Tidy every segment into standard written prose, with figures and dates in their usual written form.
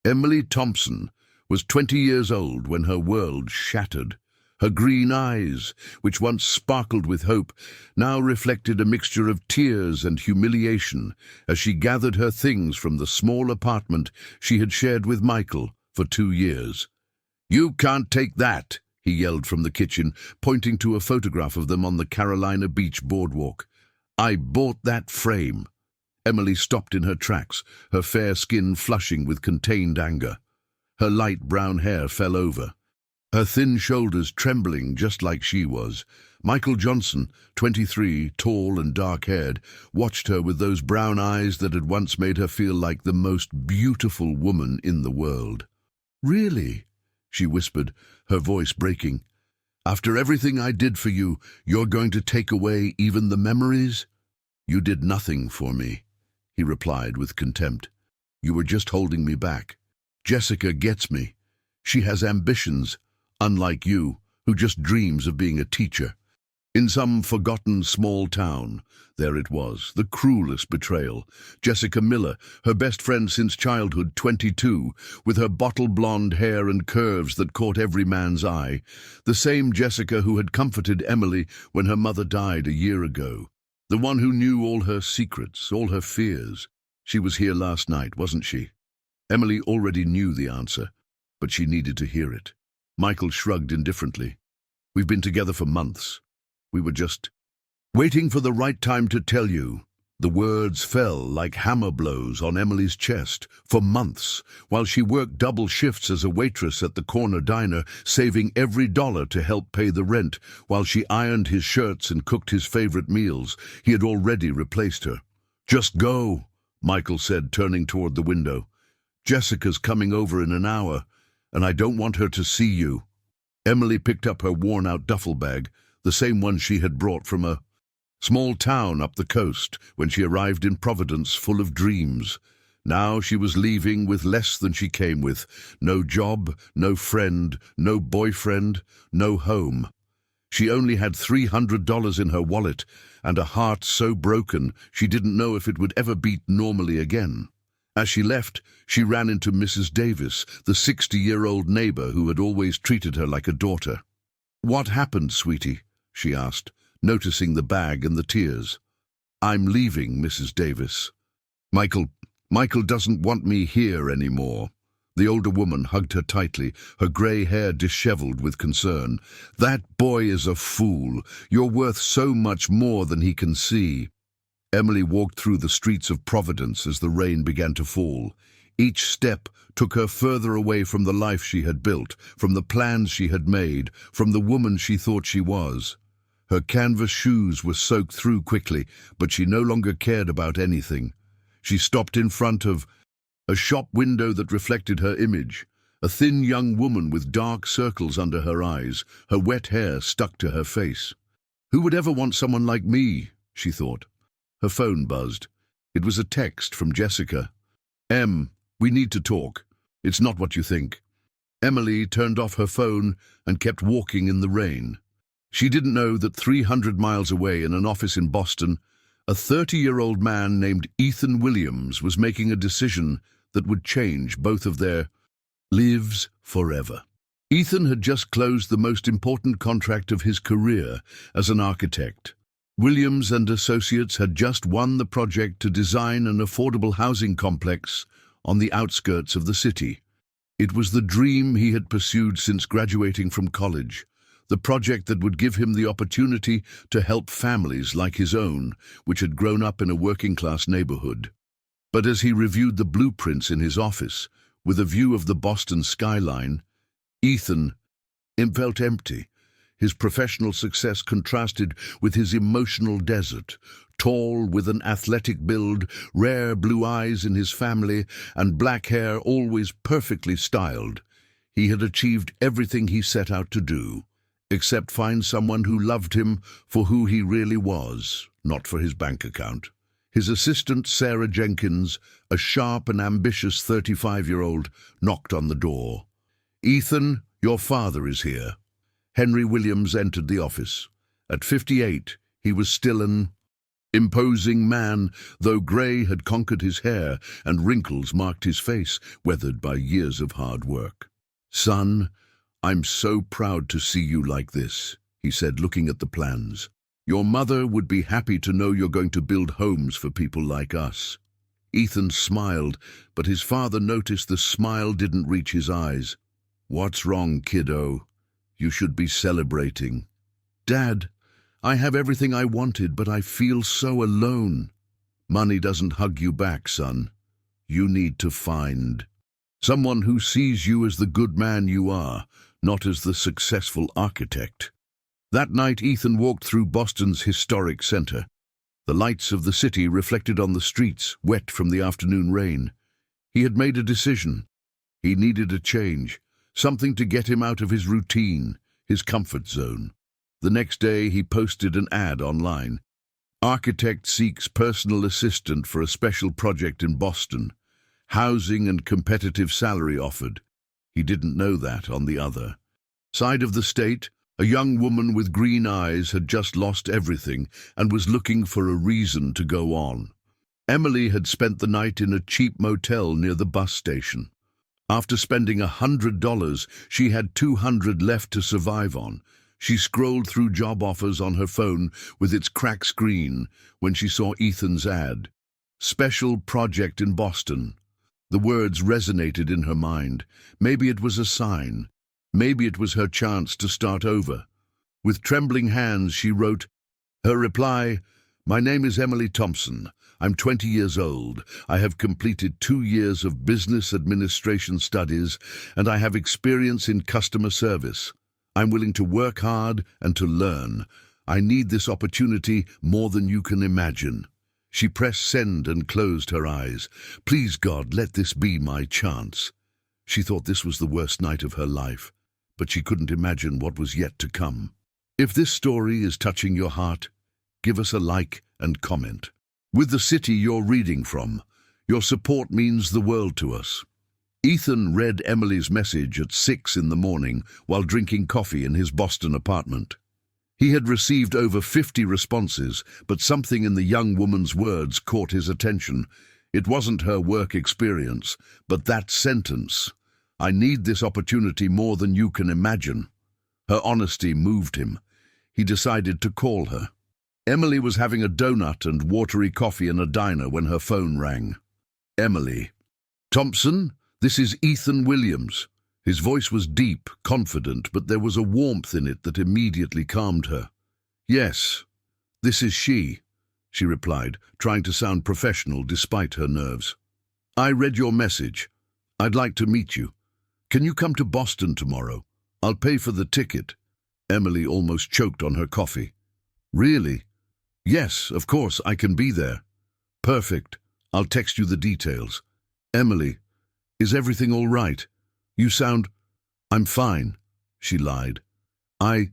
Emily Thompson was 20 years old when her world shattered. Her green eyes, which once sparkled with hope, now reflected a mixture of tears and humiliation as she gathered her things from the small apartment she had shared with Michael for 2 years. "You can't take that," he yelled from the kitchen, pointing to a photograph of them on the Carolina Beach boardwalk. "I bought that frame." Emily stopped in her tracks, her fair skin flushing with contained anger. Her light brown hair fell over, her thin shoulders trembling just like she was. Michael Johnson, 23, tall and dark-haired, watched her with those brown eyes that had once made her feel like the most beautiful woman in the world. "Really?" she whispered, her voice breaking. "After everything I did for you, you're going to take away even the memories?" "You did nothing for me," he replied with contempt. "You were just holding me back. Jessica gets me. She has ambitions, unlike you, who just dreams of being a teacher." In some forgotten small town, there it was, the cruelest betrayal. Jessica Miller, her best friend since childhood, 22, with her bottle-blonde hair and curves that caught every man's eye. The same Jessica who had comforted Emily when her mother died a year ago. The one who knew all her secrets, all her fears. She was here last night, wasn't she? Emily already knew the answer, but she needed to hear it. Michael shrugged indifferently. "We've been together for months. We were just waiting for the right time to tell you." The words fell like hammer blows on Emily's chest. For months, while she worked double shifts as a waitress at the corner diner, saving every dollar to help pay the rent, while she ironed his shirts and cooked his favorite meals, he had already replaced her. "Just go," Michael said, turning toward the window. "Jessica's coming over in an hour, and I don't want her to see you." Emily picked up her worn-out duffel bag, the same one she had brought from a small town up the coast when she arrived in Providence full of dreams. Now she was leaving with less than she came with. No job, no friend, no boyfriend, no home. She only had $300 in her wallet and a heart so broken she didn't know if it would ever beat normally again. As she left, she ran into Mrs. Davis, the 60-year-old neighbor who had always treated her like a daughter. "What happened, sweetie?" she asked, noticing the bag and the tears. "I'm leaving, Mrs. Davis. Michael doesn't want me here anymore." The older woman hugged her tightly, her grey hair disheveled with concern. "That boy is a fool. You're worth so much more than he can see." Emily walked through the streets of Providence as the rain began to fall. Each step took her further away from the life she had built, from the plans she had made, from the woman she thought she was. Her canvas shoes were soaked through quickly, but she no longer cared about anything. She stopped in front of a shop window that reflected her image, a thin young woman with dark circles under her eyes, her wet hair stuck to her face. "Who would ever want someone like me?" she thought. Her phone buzzed. It was a text from Jessica. We need to talk. It's not what you think." Emily turned off her phone and kept walking in the rain. She didn't know that 300 miles away in an office in Boston, a 30-year-old man named Ethan Williams was making a decision that would change both of their lives forever. Ethan had just closed the most important contract of his career as an architect. Williams and Associates had just won the project to design an affordable housing complex on the outskirts of the city. It was the dream he had pursued since graduating from college, the project that would give him the opportunity to help families like his own, which had grown up in a working-class neighborhood. But as he reviewed the blueprints in his office, with a view of the Boston skyline, Ethan felt empty. His professional success contrasted with his emotional desert. Tall, with an athletic build, rare blue eyes in his family, and black hair always perfectly styled, he had achieved everything he set out to do, except find someone who loved him for who he really was, not for his bank account. His assistant, Sarah Jenkins, a sharp and ambitious 35-year-old, knocked on the door. "Ethan, your father is here." Henry Williams entered the office. At 58, he was still an Imposing man, though grey had conquered his hair and wrinkles marked his face, weathered by years of hard work. "Son, I'm so proud to see you like this," he said, looking at the plans. "Your mother would be happy to know you're going to build homes for people like us." Ethan smiled, but his father noticed the smile didn't reach his eyes. "What's wrong, kiddo? You should be celebrating." "Dad, I have everything I wanted, but I feel so alone." "Money doesn't hug you back, son. You need to find someone who sees you as the good man you are, not as the successful architect." That night, Ethan walked through Boston's historic center. The lights of the city reflected on the streets, wet from the afternoon rain. He had made a decision. He needed a change, something to get him out of his routine, his comfort zone. The next day, he posted an ad online. "Architect seeks personal assistant for a special project in Boston. Housing and competitive salary offered." He didn't know that on the other side of the state, a young woman with green eyes had just lost everything and was looking for a reason to go on. Emily had spent the night in a cheap motel near the bus station. After spending $100, she had $200 left to survive on. She scrolled through job offers on her phone with its cracked screen when she saw Ethan's ad. "Special project in Boston." The words resonated in her mind. Maybe it was a sign. Maybe it was her chance to start over. With trembling hands, she wrote her reply: "My name is Emily Thompson. I'm 20 years old. I have completed 2 years of business administration studies, and I have experience in customer service. I'm willing to work hard and to learn. I need this opportunity more than you can imagine." She pressed send and closed her eyes. "Please, God, let this be my chance." She thought this was the worst night of her life, but she couldn't imagine what was yet to come. If this story is touching your heart, give us a like and comment. With the city you're reading from, your support means the world to us. Ethan read Emily's message at 6 in the morning while drinking coffee in his Boston apartment. He had received over 50 responses, but something in the young woman's words caught his attention. It wasn't her work experience, but that sentence: "I need this opportunity more than you can imagine." Her honesty moved him. He decided to call her. Emily was having a donut and watery coffee in a diner when her phone rang. "Emily." "Thompson, this is Ethan Williams." His voice was deep, confident, but there was a warmth in it that immediately calmed her. "Yes, this is she," she replied, trying to sound professional despite her nerves. "I read your message. I'd like to meet you. Can you come to Boston tomorrow? I'll pay for the ticket." Emily almost choked on her coffee. "Really?" "Yes, of course, I can be there." "Perfect. I'll text you the details." "Emily, is everything all right? You sound—" "I'm fine," she lied. I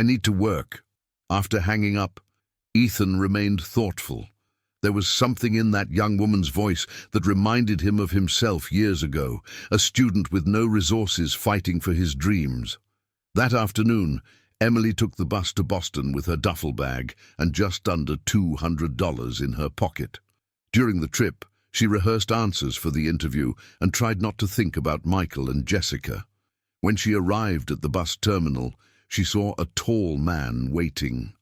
need to work." After hanging up, Ethan remained thoughtful. There was something in that young woman's voice that reminded him of himself years ago, a student with no resources fighting for his dreams. That afternoon, Emily took the bus to Boston with her duffel bag and just under $200 in her pocket. During the trip, she rehearsed answers for the interview and tried not to think about Michael and Jessica. When she arrived at the bus terminal, she saw a tall man waiting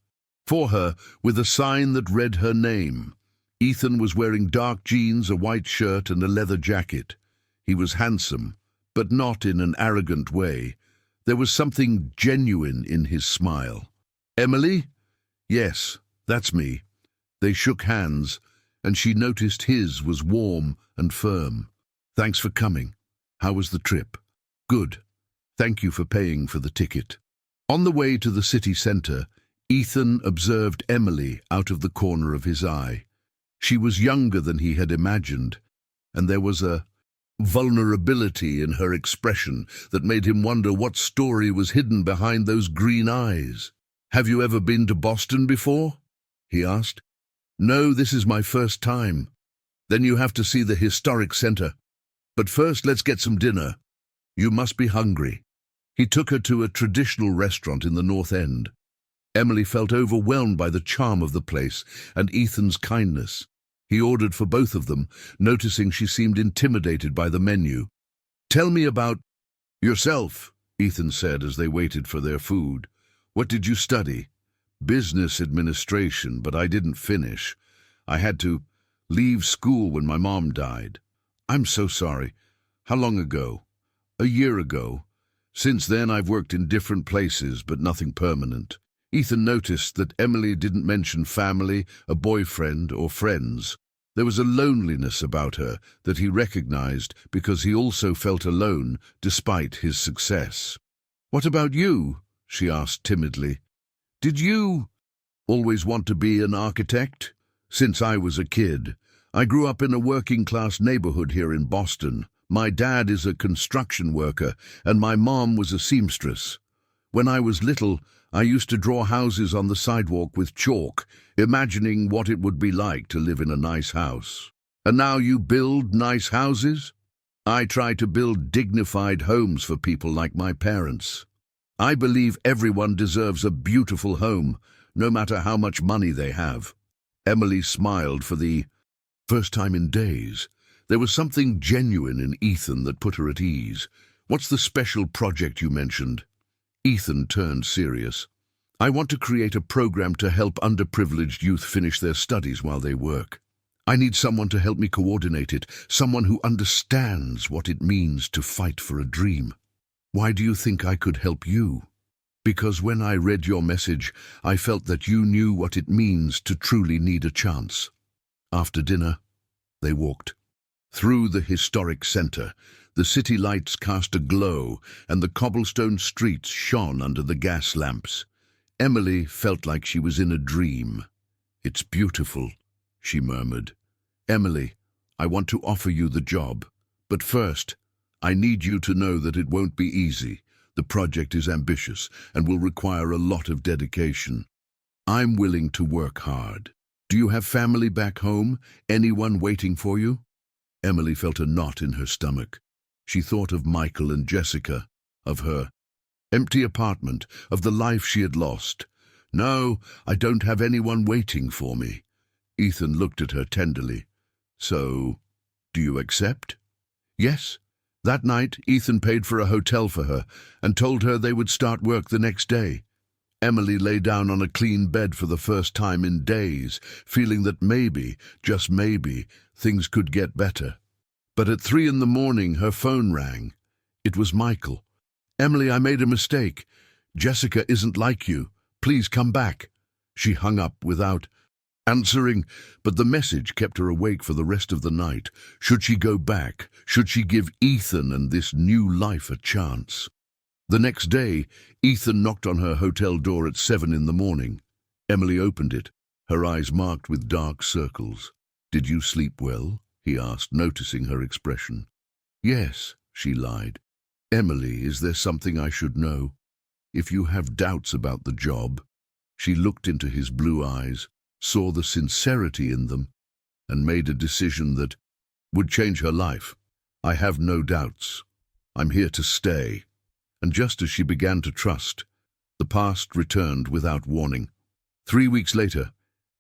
for her with a sign that read her name. Ethan was wearing dark jeans, a white shirt, and a leather jacket. He was handsome, but not in an arrogant way. There was something genuine in his smile. "Emily?" "Yes, that's me." They shook hands, and she noticed his was warm and firm. "Thanks for coming. How was the trip?" "Good. Thank you for paying for the ticket." On the way to the city center, Ethan observed Emily out of the corner of his eye. She was younger than he had imagined, and there was a vulnerability in her expression that made him wonder what story was hidden behind those green eyes. "Have you ever been to Boston before?" he asked. "No, this is my first time." "Then you have to see the historic center. But first, let's get some dinner. You must be hungry." He took her to a traditional restaurant in the North End. Emily felt overwhelmed by the charm of the place and Ethan's kindness. He ordered for both of them, noticing she seemed intimidated by the menu. "Tell me about yourself," Ethan said as they waited for their food. "What did you study?" "Business administration, but I didn't finish. I had to leave school when my mom died." "I'm so sorry. How long ago?" "A year ago. Since then I've worked in different places, but nothing permanent." Ethan noticed that Emily didn't mention family, a boyfriend, or friends. There was a loneliness about her that he recognized because he also felt alone despite his success. "What about you?" she asked timidly. "Did you always want to be an architect?" "Since I was a kid. I grew up in a working-class neighborhood here in Boston. My dad is a construction worker, and my mom was a seamstress. When I was little, I used to draw houses on the sidewalk with chalk, imagining what it would be like to live in a nice house." "And now you build nice houses?" "I try to build dignified homes for people like my parents. I believe everyone deserves a beautiful home, no matter how much money they have." Emily smiled for the first time in days. There was something genuine in Ethan that put her at ease. "What's the special project you mentioned?" Ethan turned serious. "I want to create a program to help underprivileged youth finish their studies while they work. I need someone to help me coordinate it, someone who understands what it means to fight for a dream." "Why do you think I could help you?" "Because when I read your message, I felt that you knew what it means to truly need a chance." After dinner, they walked through the historic center. The city lights cast a glow, and the cobblestone streets shone under the gas lamps. Emily felt like she was in a dream. "It's beautiful," she murmured. "Emily, I want to offer you the job. But first, I need you to know that it won't be easy. The project is ambitious and will require a lot of dedication. I'm willing to work hard. Do you have family back home? Anyone waiting for you?" Emily felt a knot in her stomach. She thought of Michael and Jessica, of her empty apartment, of the life she had lost. "No, I don't have anyone waiting for me." Ethan looked at her tenderly. "So, do you accept?" "Yes." That night, Ethan paid for a hotel for her and told her they would start work the next day. Emily lay down on a clean bed for the first time in days, feeling that maybe, just maybe, things could get better. But at 3 in the morning, her phone rang. It was Michael. "Emily, I made a mistake. Jessica isn't like you. Please come back." She hung up without answering, but the message kept her awake for the rest of the night. Should she go back? Should she give Ethan and this new life a chance? The next day, Ethan knocked on her hotel door at 7 in the morning. Emily opened it, her eyes marked with dark circles. "Did you sleep well?" he asked, noticing her expression. "Yes," she lied. "Emily, is there something I should know? If you have doubts about the job." She looked into his blue eyes, saw the sincerity in them, and made a decision that would change her life. "I have no doubts. I'm here to stay." And just as she began to trust, the past returned without warning. 3 weeks later,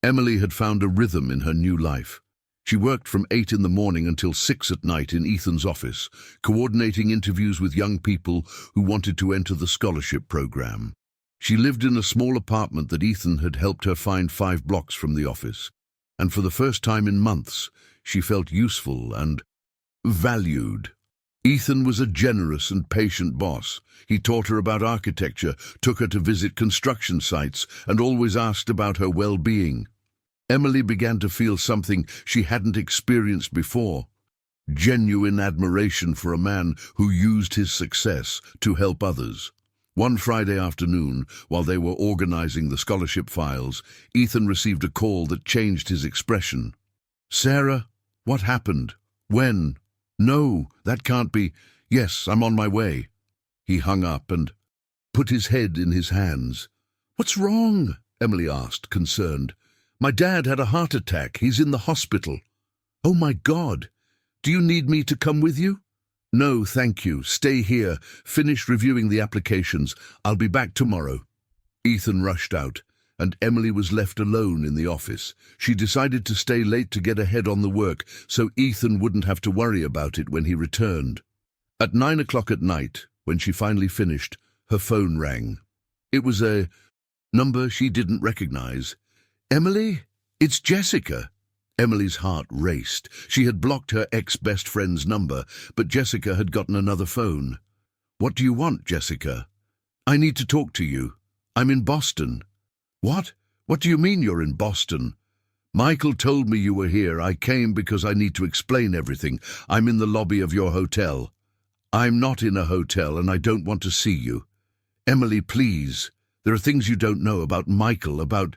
Emily had found a rhythm in her new life. She worked from 8 in the morning until 6 at night in Ethan's office, coordinating interviews with young people who wanted to enter the scholarship program. She lived in a small apartment that Ethan had helped her find 5 blocks from the office, and for the first time in months, she felt useful and valued. Ethan was a generous and patient boss. He taught her about architecture, took her to visit construction sites, and always asked about her well-being. Emily began to feel something she hadn't experienced before: genuine admiration for a man who used his success to help others. One Friday afternoon, while they were organizing the scholarship files, Ethan received a call that changed his expression. "Sarah, what happened? When? No, that can't be. Yes, I'm on my way." He hung up and put his head in his hands. "What's wrong?" Emily asked, concerned. "My dad had a heart attack. He's in the hospital." "Oh my God! Do you need me to come with you?" "No, thank you. Stay here. Finish reviewing the applications. I'll be back tomorrow." Ethan rushed out, and Emily was left alone in the office. She decided to stay late to get ahead on the work, so Ethan wouldn't have to worry about it when he returned. At 9 o'clock at night, when she finally finished, her phone rang. It was a number she didn't recognize. "Emily? It's Jessica." Emily's heart raced. She had blocked her ex-best friend's number, but Jessica had gotten another phone. "What do you want, Jessica?" "I need to talk to you. I'm in Boston." "What? What do you mean you're in Boston?" "Michael told me you were here. I came because I need to explain everything. I'm in the lobby of your hotel." "I'm not in a hotel and I don't want to see you." "Emily, please. There are things you don't know about Michael, about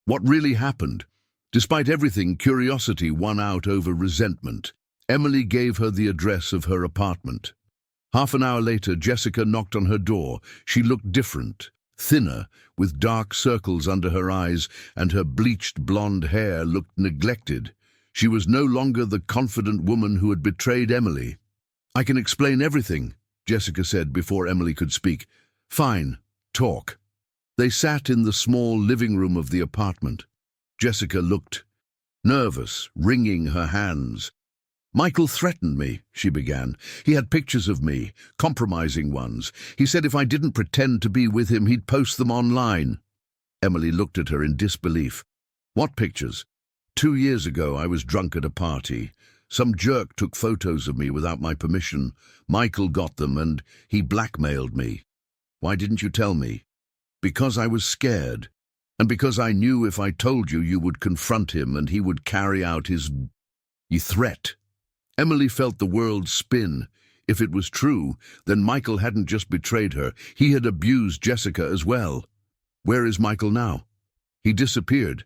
what really happened." Despite everything, curiosity won out over resentment. Emily gave her the address of her apartment. Half an hour later, Jessica knocked on her door. She looked different, thinner, with dark circles under her eyes, and her bleached blonde hair looked neglected. She was no longer the confident woman who had betrayed Emily. "I can explain everything," Jessica said before Emily could speak. "Fine, talk." They sat in the small living room of the apartment. Jessica looked nervous, wringing her hands. "Michael threatened me," she began. "He had pictures of me, compromising ones. He said if I didn't pretend to be with him, he'd post them online." Emily looked at her in disbelief. "What pictures?" 2 years ago, I was drunk at a party. Some jerk took photos of me without my permission. Michael got them and he blackmailed me." "Why didn't you tell me?" "Because I was scared. And because I knew if I told you, you would confront him and he would carry out his threat." Emily felt the world spin. If it was true, then Michael hadn't just betrayed her. He had abused Jessica as well. "Where is Michael now?" "He disappeared.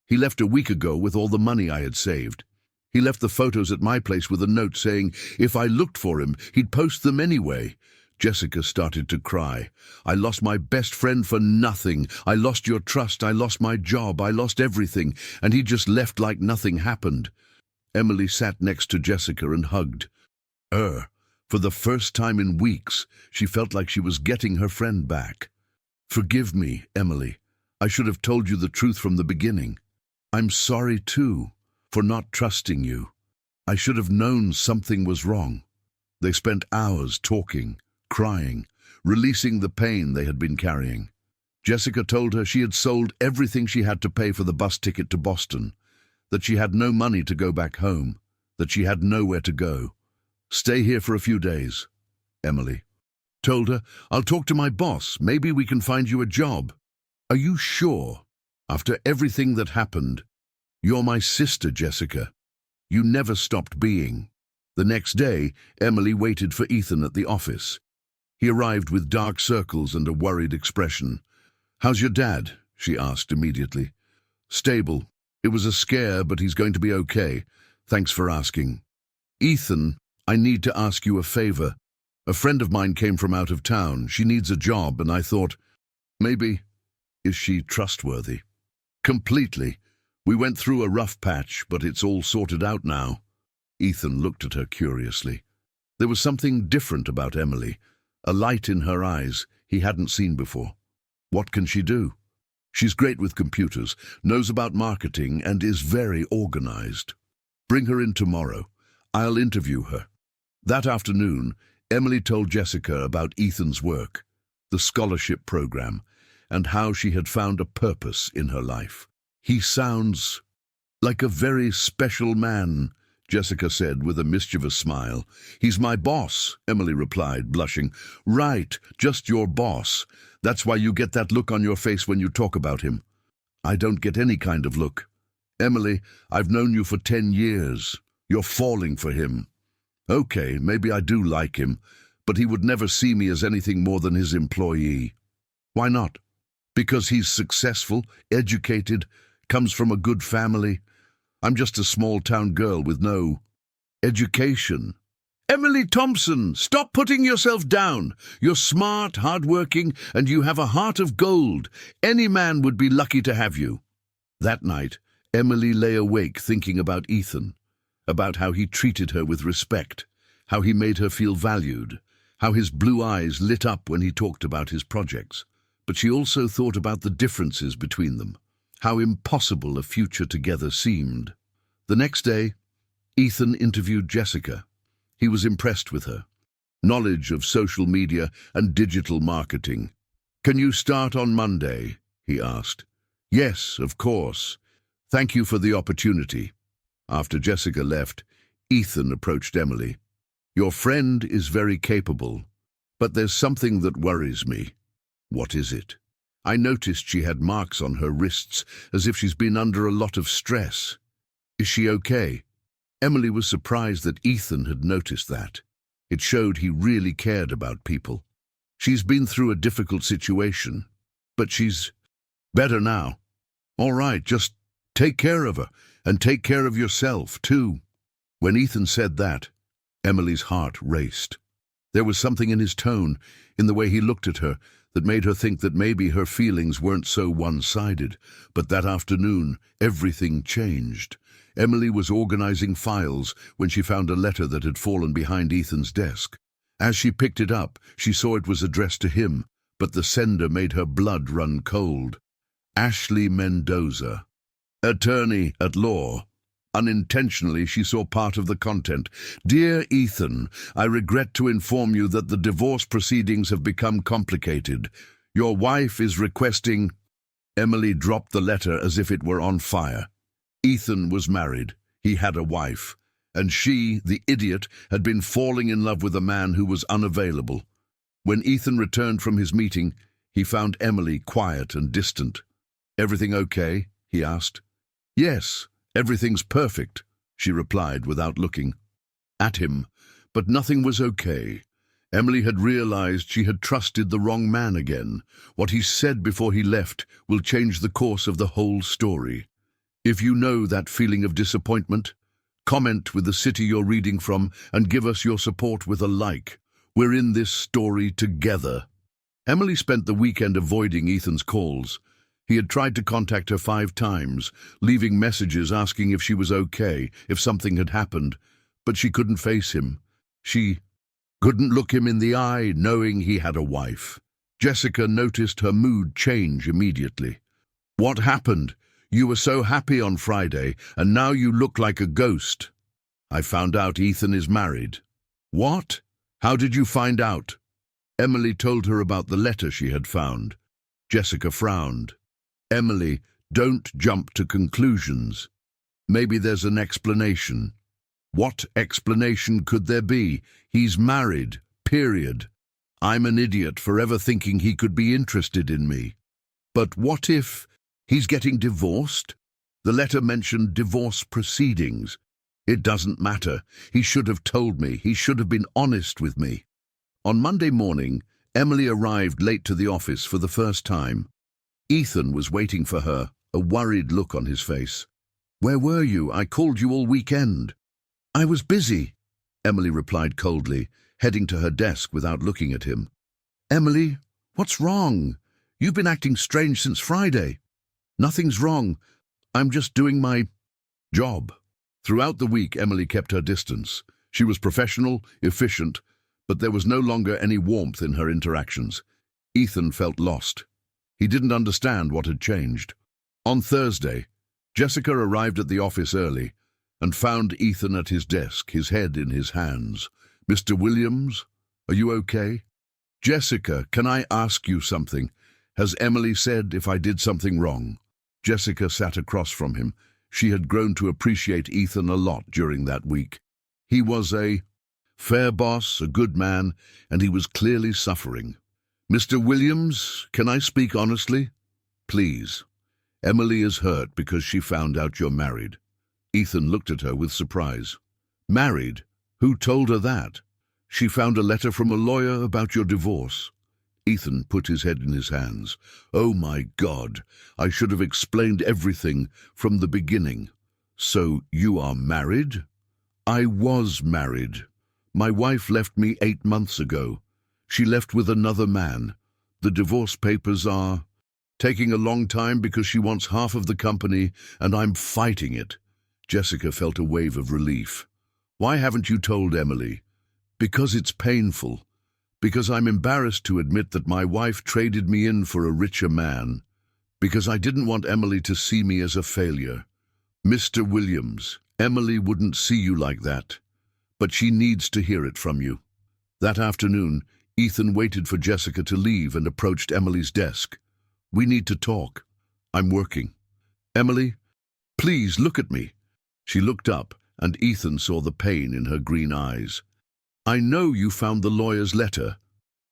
He left a week ago with all the money I had saved. He left the photos at my place with a note saying if I looked for him, he'd post them anyway." Jessica started to cry. "I lost my best friend for nothing. I lost your trust. I lost my job. I lost everything. And he just left like nothing happened." Emily sat next to Jessica and hugged her. For the first time in weeks, she felt like she was getting her friend back. "Forgive me, Emily. I should have told you the truth from the beginning. I'm sorry, too, for not trusting you. I should have known something was wrong." They spent hours talking, crying, releasing the pain they had been carrying. Jessica told her she had sold everything she had to pay for the bus ticket to Boston, that she had no money to go back home, that she had nowhere to go. "Stay here for a few days," Emily told her. "I'll talk to my boss. Maybe we can find you a job." "Are you sure? After everything that happened, you're my sister, Jessica. You never stopped being." The next day, Emily waited for Ethan at the office. He arrived with dark circles and a worried expression. "How's your dad?" she asked immediately. "Stable. It was a scare, but he's going to be okay. Thanks for asking." "Ethan, I need to ask you a favor. A friend of mine came from out of town. She needs a job, and I thought, maybe, is she trustworthy?" "Completely. We went through a rough patch, but it's all sorted out now." Ethan looked at her curiously. There was something different about Emily, a light in her eyes he hadn't seen before. "What can she do?" "She's great with computers, knows about marketing, and is very organized." "Bring her in tomorrow. I'll interview her." That afternoon, Emily told Jessica about Ethan's work, the scholarship program, and how she had found a purpose in her life. "He sounds like a very special man," Jessica said with a mischievous smile. "He's my boss," Emily replied, blushing. "Right, just your boss. That's why you get that look on your face when you talk about him." "I don't get any kind of look." "Emily, I've known you for 10 years. You're falling for him." "Okay, maybe I do like him, but he would never see me as anything more than his employee." "Why not?" "Because he's successful, educated, comes from a good family. I'm just a small-town girl with no education." "Emily Thompson, stop putting yourself down. You're smart, hard-working, and you have a heart of gold. Any man would be lucky to have you." That night, Emily lay awake thinking about Ethan, about how he treated her with respect, how he made her feel valued, how his blue eyes lit up when he talked about his projects. but she also thought about the differences between them, how impossible a future together seemed. The next day, Ethan interviewed Jessica. He was impressed with her knowledge of social media and digital marketing. "Can you start on Monday?" he asked. "Yes, of course. Thank you for the opportunity." After Jessica left, Ethan approached Emily. "Your friend is very capable, but there's something that worries me." "What is it?" "I noticed she had marks on her wrists, as if she's been under a lot of stress. Is she okay?" Emily was surprised that Ethan had noticed that. It showed he really cared about people. "She's been through a difficult situation, but she's better now." "All right, just take care of her, and take care of yourself, too." When Ethan said that, Emily's heart raced. There was something in his tone, in the way he looked at her, that made her think that maybe her feelings weren't so one-sided. But that afternoon, everything changed. Emily was organizing files when she found a letter that had fallen behind Ethan's desk. As she picked it up, she saw it was addressed to him, but the sender made her blood run cold. Ashley Mendoza, attorney at law. Unintentionally, she saw part of the content. "Dear Ethan, I regret to inform you that the divorce proceedings have become complicated. Your wife is requesting—" Emily dropped the letter as if it were on fire. Ethan was married. He had a wife. And she, the idiot, had been falling in love with a man who was unavailable. When Ethan returned from his meeting, he found Emily quiet and distant. "Everything okay?" he asked. "Yes, everything's perfect," she replied without looking at him. But nothing was okay. Emily had realized she had trusted the wrong man again. What he said before he left will change the course of the whole story. If you know that feeling of disappointment, comment with the city you're reading from and give us your support with a like. We're in this story together. Emily spent the weekend avoiding Ethan's calls. He had tried to contact her 5 times, leaving messages asking if she was okay, if something had happened, but she couldn't face him. She couldn't look him in the eye, knowing he had a wife. Jessica noticed her mood change immediately. "What happened? You were so happy on Friday, and now you look like a ghost." "I found out Ethan is married." "What? How did you find out?" Emily told her about the letter she had found. Jessica frowned. "Emily, don't jump to conclusions. Maybe there's an explanation." "What explanation could there be? He's married, period. I'm an idiot for ever thinking he could be interested in me." "But what if he's getting divorced?" "The letter mentioned divorce proceedings. It doesn't matter. He should have told me. He should have been honest with me." On Monday morning, Emily arrived late to the office for the first time. Ethan was waiting for her, a worried look on his face. "Where were you? I called you all weekend." "I was busy," Emily replied coldly, heading to her desk without looking at him. "Emily, what's wrong? You've been acting strange since Friday." "Nothing's wrong. I'm just doing my job." Throughout the week, Emily kept her distance. She was professional, efficient, but there was no longer any warmth in her interactions. Ethan felt lost. He didn't understand what had changed. On Thursday, Jessica arrived at the office early and found Ethan at his desk, his head in his hands. "Mr. Williams, are you okay?" "Jessica, can I ask you something? Has Emily said if I did something wrong?" Jessica sat across from him. She had grown to appreciate Ethan a lot during that week. He was a fair boss, a good man, and he was clearly suffering. "Mr. Williams, can I speak honestly?" "Please. Emily is hurt because she found out you're married." Ethan looked at her with surprise. "Married? Who told her that?" "She found a letter from a lawyer about your divorce." Ethan put his head in his hands. "Oh my God, I should have explained everything from the beginning." "So you are married?" "I was married. My wife left me 8 months ago. She left with another man. The divorce papers are taking a long time because she wants half of the company, and I'm fighting it." Jessica felt a wave of relief. "Why haven't you told Emily?" "Because it's painful. Because I'm embarrassed to admit that my wife traded me in for a richer man. Because I didn't want Emily to see me as a failure. Mr. Williams, Emily wouldn't see you like that. But she needs to hear it from you. That afternoon, Ethan waited for Jessica to leave and approached Emily's desk. We need to talk. I'm working. Emily, please look at me. She looked up, and Ethan saw the pain in her green eyes. I know you found the lawyer's letter.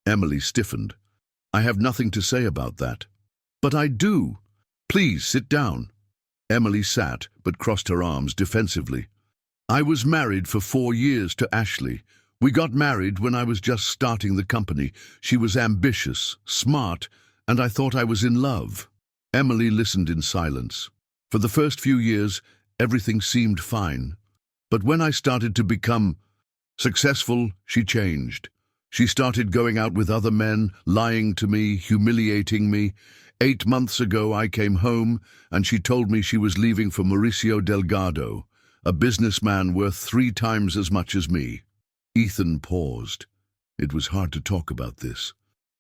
Emily stiffened. I have nothing to say about that. But I do. Please sit down. Emily sat, but crossed her arms defensively. I was married for 4 years to Ashley. We got married when I was just starting the company. She was ambitious, smart, and I thought I was in love. Emily listened in silence. For the first few years, everything seemed fine. But when I started to become successful, she changed. She started going out with other men, lying to me, humiliating me. 8 months ago, I came home, and she told me she was leaving for Mauricio Delgado, a businessman worth 3 times as much as me. Ethan paused. It was hard to talk about this.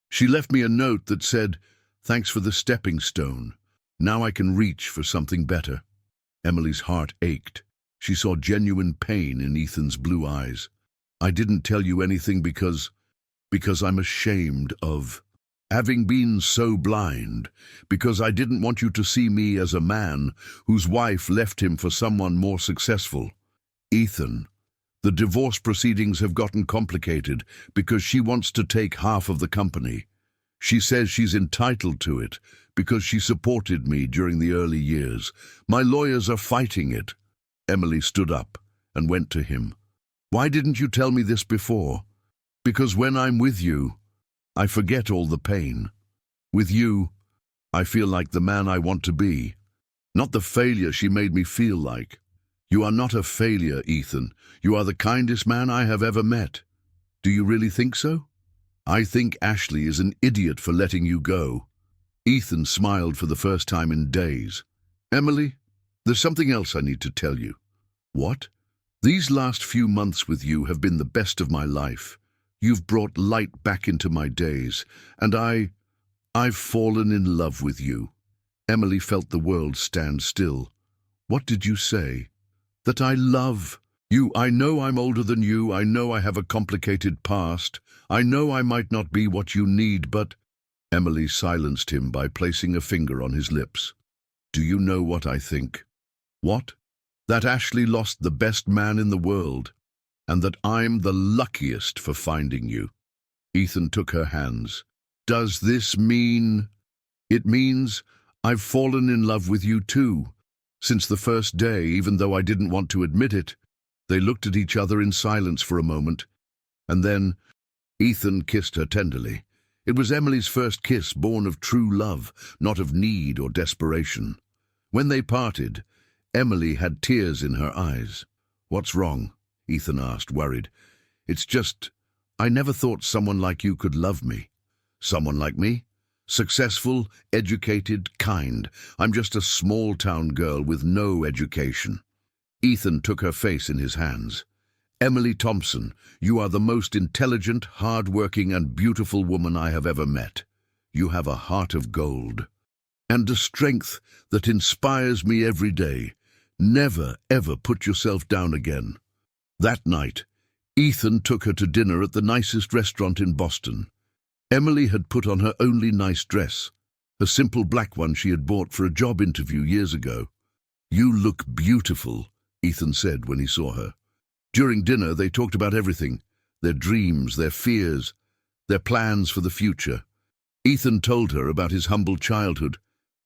She left me a note that said, "Thanks for the stepping stone. Now I can reach for something better." Emily's heart ached. She saw genuine pain in Ethan's blue eyes. I didn't tell you anything because I'm ashamed of having been so blind, because I didn't want you to see me as a man whose wife left him for someone more successful. Ethan, the divorce proceedings have gotten complicated because she wants to take half of the company. She says she's entitled to it because she supported me during the early years. My lawyers are fighting it. Emily stood up and went to him. Why didn't you tell me this before? Because when I'm with you, I forget all the pain. With you, I feel like the man I want to be, not the failure she made me feel like. You are not a failure, Ethan. You are the kindest man I have ever met. Do you really think so? I think Ashley is an idiot for letting you go. Ethan smiled for the first time in days. Emily, there's something else I need to tell you. What? These last few months with you have been the best of my life. You've brought light back into my days, and I've fallen in love with you. Emily felt the world stand still. What did you say? That I love you. I know I'm older than you. I know I have a complicated past. I know I might not be what you need, but... Emily silenced him by placing a finger on his lips. Do you know what I think? What? That Ashley lost the best man in the world, and that I'm the luckiest for finding you. Ethan took her hands. Does this mean... It means I've fallen in love with you too. Since the first day, even though I didn't want to admit it. They looked at each other in silence for a moment, and then Ethan kissed her tenderly. It was Emily's first kiss, born of true love, not of need or desperation. When they parted, Emily had tears in her eyes. What's wrong? Ethan asked, worried. It's just, I never thought someone like you could love me. Someone like me? Successful, educated, kind. I'm just a small-town girl with no education. Ethan took her face in his hands. Emily Thompson, you are the most intelligent, hard-working, and beautiful woman I have ever met. You have a heart of gold. And a strength that inspires me every day. Never, ever put yourself down again. That night, Ethan took her to dinner at the nicest restaurant in Boston. Emily had put on her only nice dress, a simple black one she had bought for a job interview years ago. You look beautiful, Ethan said when he saw her. During dinner, they talked about everything, their dreams, their fears, their plans for the future. Ethan told her about his humble childhood,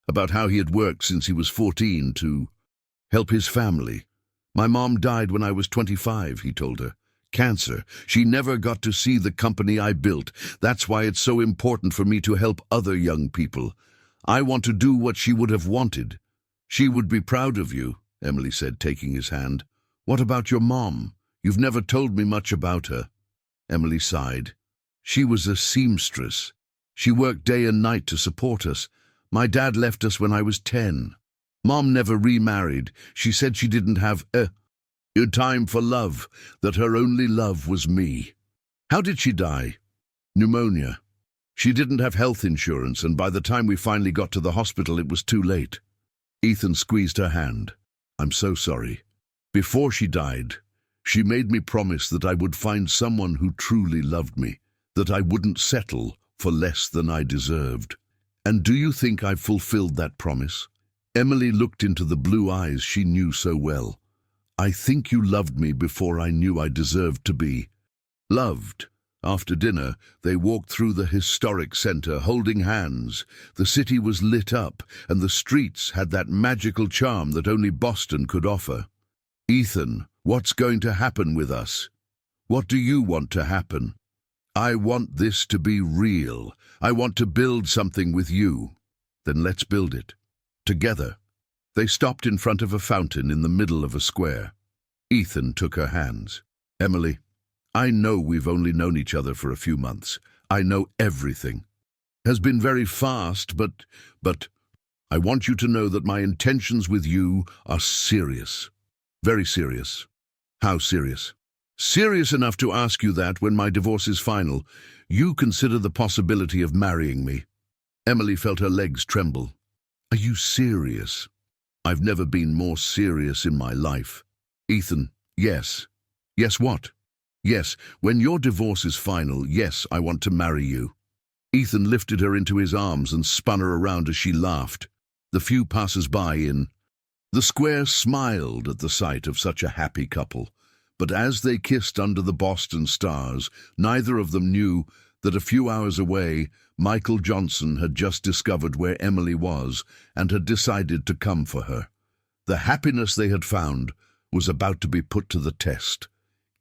about how he had worked since he was 14 to help his family. My mom died when I was 25, he told her. Cancer. She never got to see the company I built. That's why it's so important for me to help other young people. I want to do what she would have wanted. She would be proud of you, Emily said, taking his hand. What about your mom? You've never told me much about her. Emily sighed. She was a seamstress. She worked day and night to support us. My dad left us when I was 10. Mom never remarried. She said she didn't have a time for love, that her only love was me. How did she die? Pneumonia. She didn't have health insurance, and by the time we finally got to the hospital, it was too late. Ethan squeezed her hand. I'm so sorry. Before she died, she made me promise that I would find someone who truly loved me, that I wouldn't settle for less than I deserved. And do you think I've fulfilled that promise? Emily looked into the blue eyes she knew so well. I think you loved me before I knew I deserved to be loved. After dinner, they walked through the historic center, holding hands. The city was lit up, and the streets had that magical charm that only Boston could offer. Ethan, what's going to happen with us? What do you want to happen? I want this to be real. I want to build something with you. Then let's build it. Together. They stopped in front of a fountain in the middle of a square. Ethan took her hands. Emily, I know we've only known each other for a few months. I know everything. It has been very fast, but I want you to know that my intentions with you are serious. Very serious. How serious? Serious enough to ask you that when my divorce is final, you consider the possibility of marrying me. Emily felt her legs tremble. Are you serious? I've never been more serious in my life. Ethan, yes. Yes, what? Yes, when your divorce is final, yes, I want to marry you. Ethan lifted her into his arms and spun her around as she laughed. The few passers-by in the square smiled at the sight of such a happy couple. But as they kissed under the Boston stars, neither of them knew that a few hours away, Michael Johnson had just discovered where Emily was and had decided to come for her. The happiness they had found was about to be put to the test.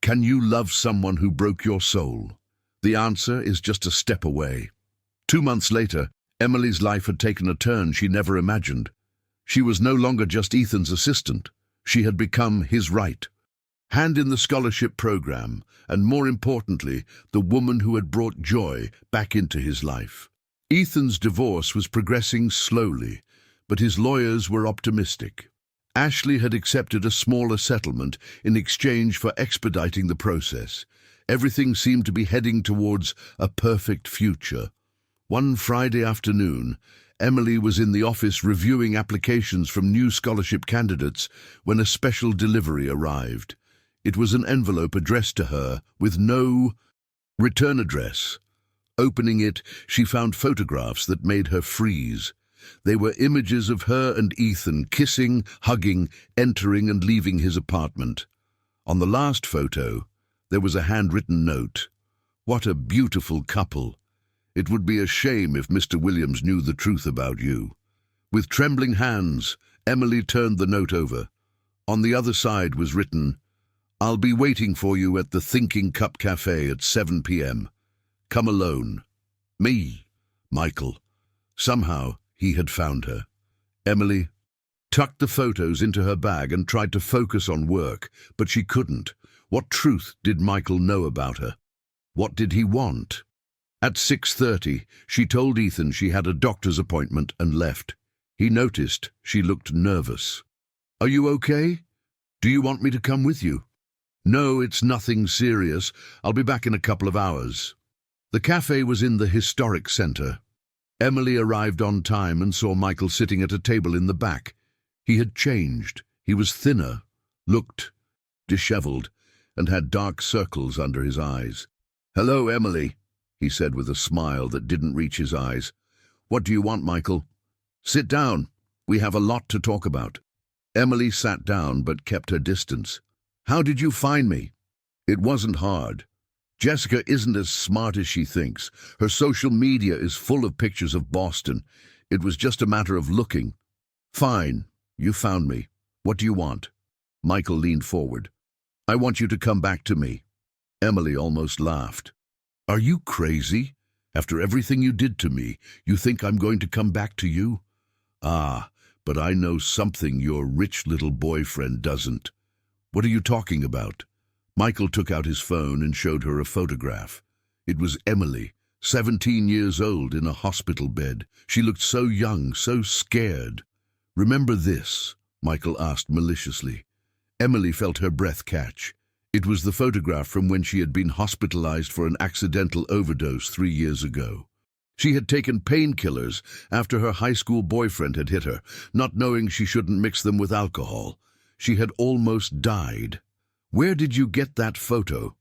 Can you love someone who broke your soul? The answer is just a step away. 2 months later, Emily's life had taken a turn she never imagined. She was no longer just Ethan's assistant. She had become his right hand in the scholarship program, and more importantly, the woman who had brought joy back into his life. Ethan's divorce was progressing slowly, but his lawyers were optimistic. Ashley had accepted a smaller settlement in exchange for expediting the process. Everything seemed to be heading towards a perfect future. One Friday afternoon, Emily was in the office reviewing applications from new scholarship candidates when a special delivery arrived. It was an envelope addressed to her with no return address. Opening it, she found photographs that made her freeze. They were images of her and Ethan kissing, hugging, entering and leaving his apartment. On the last photo, there was a handwritten note. What a beautiful couple. It would be a shame if Mr. Williams knew the truth about you. With trembling hands, Emily turned the note over. On the other side was written, I'll be waiting for you at the Thinking Cup Cafe at 7 p.m. Come alone. Me, Michael. Somehow, he had found her. Emily tucked the photos into her bag and tried to focus on work, but she couldn't. What truth did Michael know about her? What did he want? At 6:30, she told Ethan she had a doctor's appointment and left. He noticed she looked nervous. Are you okay? Do you want me to come with you? No, it's nothing serious. I'll be back in a couple of hours. The cafe was in the historic center. Emily arrived on time and saw Michael sitting at a table in the back. He had changed. He was thinner, looked disheveled, and had dark circles under his eyes. Hello, Emily, he said with a smile that didn't reach his eyes. What do you want, Michael? Sit down. We have a lot to talk about. Emily sat down but kept her distance. How did you find me? It wasn't hard. Jessica isn't as smart as she thinks. Her social media is full of pictures of Boston. It was just a matter of looking. Fine, you found me. What do you want? Michael leaned forward. I want you to come back to me. Emily almost laughed. Are you crazy? After everything you did to me, you think I'm going to come back to you? Ah, but I know something your rich little boyfriend doesn't. What are you talking about? Michael took out his phone and showed her a photograph. It was Emily, 17 years old, in a hospital bed. She looked so young, so scared. Remember this? Michael asked maliciously. Emily felt her breath catch. It was the photograph from when she had been hospitalized for an accidental overdose 3 years ago. She had taken painkillers after her high school boyfriend had hit her, not knowing she shouldn't mix them with alcohol. She had almost died. Where did you get that photo?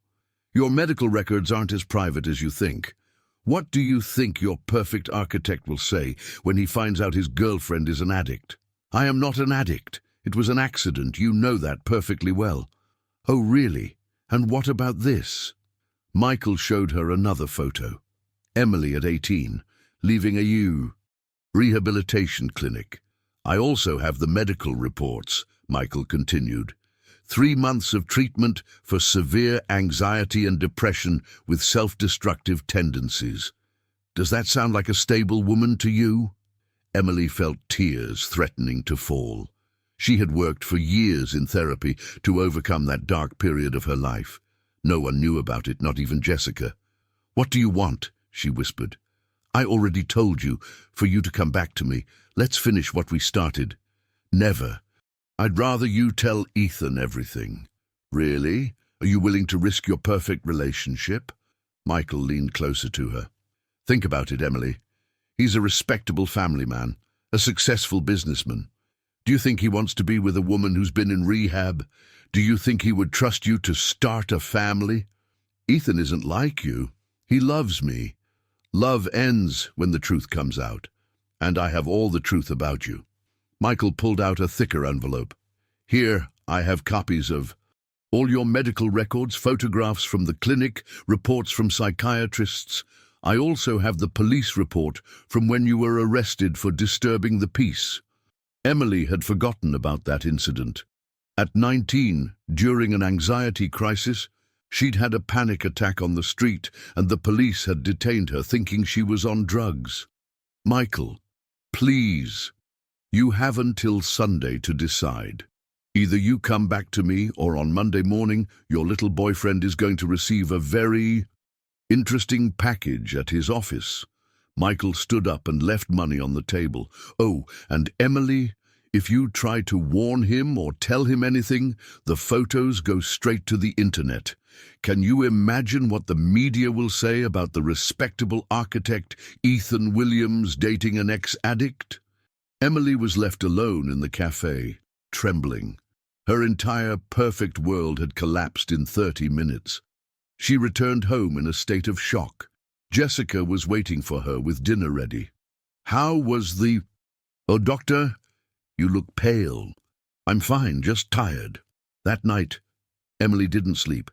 Your medical records aren't as private as you think. What do you think your perfect architect will say when he finds out his girlfriend is an addict? I am not an addict. It was an accident. You know that perfectly well. Oh, really? And what about this? Michael showed her another photo. Emily at 18, leaving a rehabilitation clinic. I also have the medical reports, Michael continued. 3 months of treatment for severe anxiety and depression with self-destructive tendencies. Does that sound like a stable woman to you? Emily felt tears threatening to fall. She had worked for years in therapy to overcome that dark period of her life. No one knew about it, not even Jessica. What do you want? She whispered. I already told you, for you to come back to me. Let's finish what we started. Never. I'd rather you tell Ethan everything. Really? Are you willing to risk your perfect relationship? Michael leaned closer to her. Think about it, Emily. He's a respectable family man, a successful businessman. Do you think he wants to be with a woman who's been in rehab? Do you think he would trust you to start a family? Ethan isn't like you. He loves me. Love ends when the truth comes out. And I have all the truth about you. Michael pulled out a thicker envelope. Here, I have copies of all your medical records, photographs from the clinic, reports from psychiatrists. I also have the police report from when you were arrested for disturbing the peace. Emily had forgotten about that incident. At 19, during an anxiety crisis, she'd had a panic attack on the street and the police had detained her thinking she was on drugs. Michael, please. You have until Sunday to decide. Either you come back to me or on Monday morning your little boyfriend is going to receive a very interesting package at his office. Michael stood up and left money on the table. Oh, and Emily, if you try to warn him or tell him anything, the photos go straight to the internet. Can you imagine what the media will say about the respectable architect Ethan Williams dating an ex-addict? Emily was left alone in the cafe, trembling. Her entire perfect world had collapsed in 30 minutes. She returned home in a state of shock. Jessica was waiting for her with dinner ready. How was the... Oh, doctor, you look pale. I'm fine, just tired. That night, Emily didn't sleep.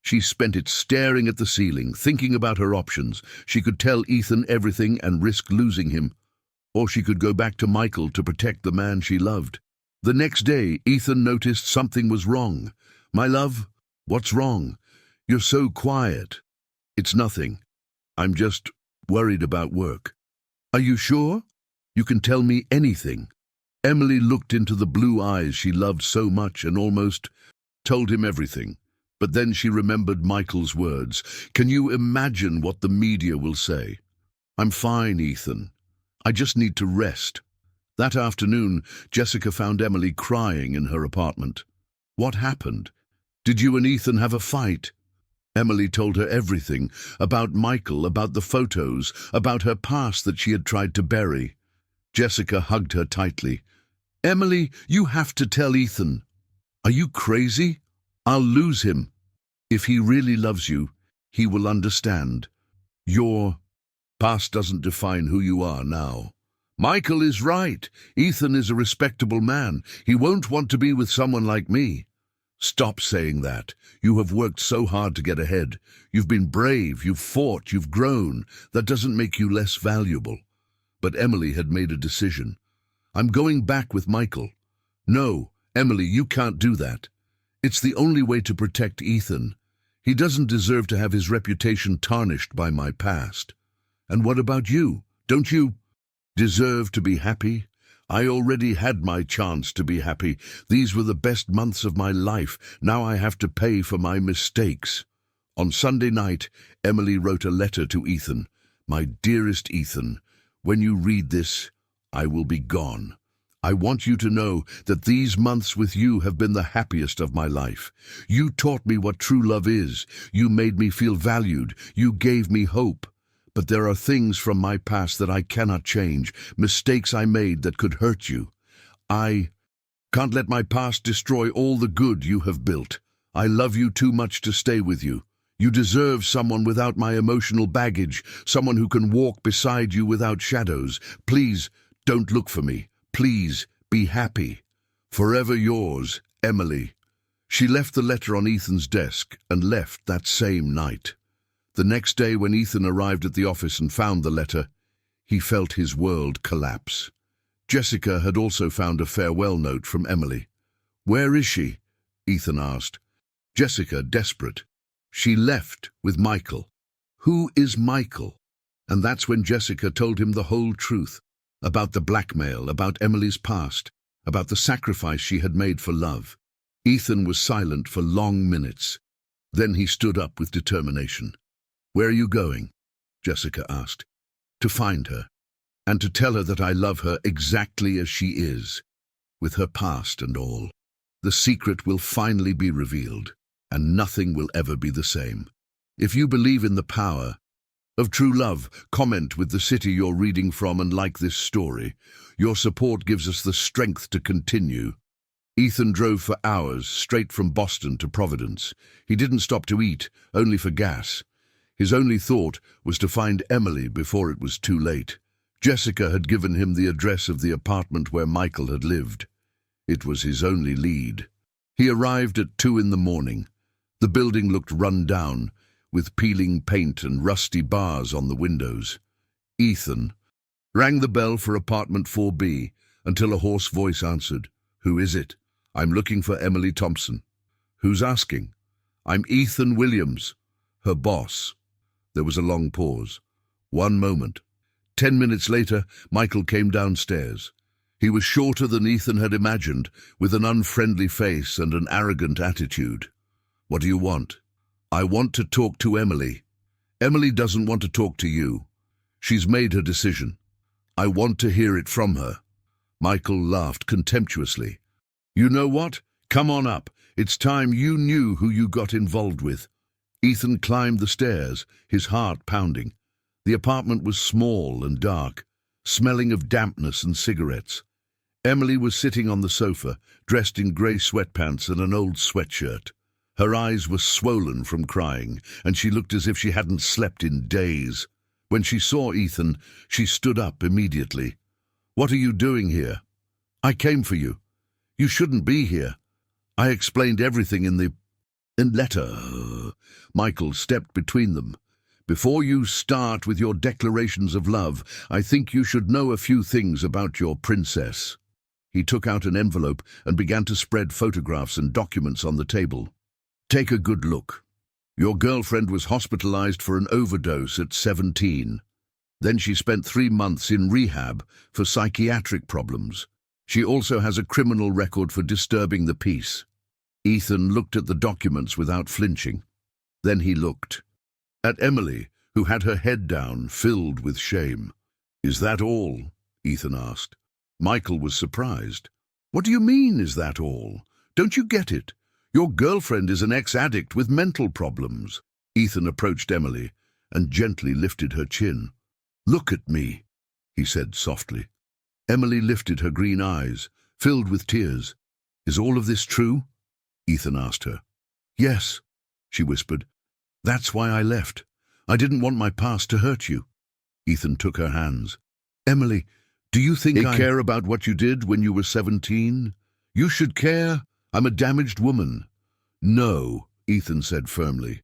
She spent it staring at the ceiling, thinking about her options. She could tell Ethan everything and risk losing him. Or she could go back to Michael to protect the man she loved. The next day, Ethan noticed something was wrong. My love, what's wrong? You're so quiet. It's nothing. I'm just worried about work. Are you sure? You can tell me anything. Emily looked into the blue eyes she loved so much and almost told him everything. But then she remembered Michael's words. Can you imagine what the media will say? I'm fine, Ethan. I just need to rest. That afternoon, Jessica found Emily crying in her apartment. What happened? Did you and Ethan have a fight? Emily told her everything, about Michael, about the photos, about her past that she had tried to bury. Jessica hugged her tightly. Emily, you have to tell Ethan. Are you crazy? I'll lose him. If he really loves you, he will understand. Your past doesn't define who you are now. Michael is right. Ethan is a respectable man. He won't want to be with someone like me. Stop saying that. You have worked so hard to get ahead. You've been brave, you've fought, you've grown. That doesn't make you less valuable. But Emily had made a decision. I'm going back with Michael. No, Emily, you can't do that. It's the only way to protect Ethan. He doesn't deserve to have his reputation tarnished by my past. And what about you? Don't you deserve to be happy? I already had my chance to be happy. These were the best months of my life. Now I have to pay for my mistakes. On Sunday night, Emily wrote a letter to Ethan. My dearest Ethan, when you read this, I will be gone. I want you to know that these months with you have been the happiest of my life. You taught me what true love is. You made me feel valued. You gave me hope. But there are things from my past that I cannot change, mistakes I made that could hurt you. I can't let my past destroy all the good you have built. I love you too much to stay with you. You deserve someone without my emotional baggage, someone who can walk beside you without shadows. Please, don't look for me. Please, be happy. Forever yours, Emily. She left the letter on Ethan's desk and left that same night. The next day, when Ethan arrived at the office and found the letter, he felt his world collapse. Jessica had also found a farewell note from Emily. "Where is she?" Ethan asked. Jessica, desperate. "She left with Michael." "Who is Michael?" And that's when Jessica told him the whole truth, about the blackmail, about Emily's past, about the sacrifice she had made for love. Ethan was silent for long minutes. Then he stood up with determination. "Where are you going?" Jessica asked. "To find her, and to tell her that I love her exactly as she is, with her past and all. The secret will finally be revealed, and nothing will ever be the same. If you believe in the power of true love, comment with the city you're reading from and like this story. Your support gives us the strength to continue." Ethan drove for hours, straight from Boston to Providence. He didn't stop to eat, only for gas. His only thought was to find Emily before it was too late. Jessica had given him the address of the apartment where Michael had lived. It was his only lead. He arrived at 2 in the morning. The building looked run down, with peeling paint and rusty bars on the windows. Ethan rang the bell for apartment 4B until a hoarse voice answered. "Who is it?" "I'm looking for Emily Thompson." "Who's asking?" "I'm Ethan Williams, her boss." There was a long pause. 1 moment. 10 minutes later, Michael came downstairs. He was shorter than Ethan had imagined, with an unfriendly face and an arrogant attitude. "What do you want?" "I want to talk to Emily." "Emily doesn't want to talk to you. She's made her decision. I want to hear it from her." Michael laughed contemptuously. "You know what? Come on up. It's time you knew who you got involved with." Ethan climbed the stairs, his heart pounding. The apartment was small and dark, smelling of dampness and cigarettes. Emily was sitting on the sofa, dressed in grey sweatpants and an old sweatshirt. Her eyes were swollen from crying, and she looked as if she hadn't slept in days. When she saw Ethan, she stood up immediately. "What are you doing here?" "I came for you. You shouldn't be here. I explained everything in the letter." Michael stepped between them. "Before you start with your declarations of love, I think you should know a few things about your princess." He took out an envelope and began to spread photographs and documents on the table. "Take a good look. Your girlfriend was hospitalized for an overdose at 17. Then she spent 3 months in rehab for psychiatric problems. She also has a criminal record for disturbing the peace." Ethan looked at the documents without flinching. Then he looked at Emily, who had her head down, filled with shame. "Is that all?" Ethan asked. Michael was surprised. "What do you mean, is that all? Don't you get it? Your girlfriend is an ex-addict with mental problems." Ethan approached Emily and gently lifted her chin. "Look at me," he said softly. Emily lifted her green eyes, filled with tears. "Is all of this true?" Ethan asked her. "Yes," she whispered. "That's why I left. I didn't want my past to hurt you." Ethan took her hands. "Emily, do you think I care about what you did when you were 17? You should care. I'm a damaged woman." "No," Ethan said firmly.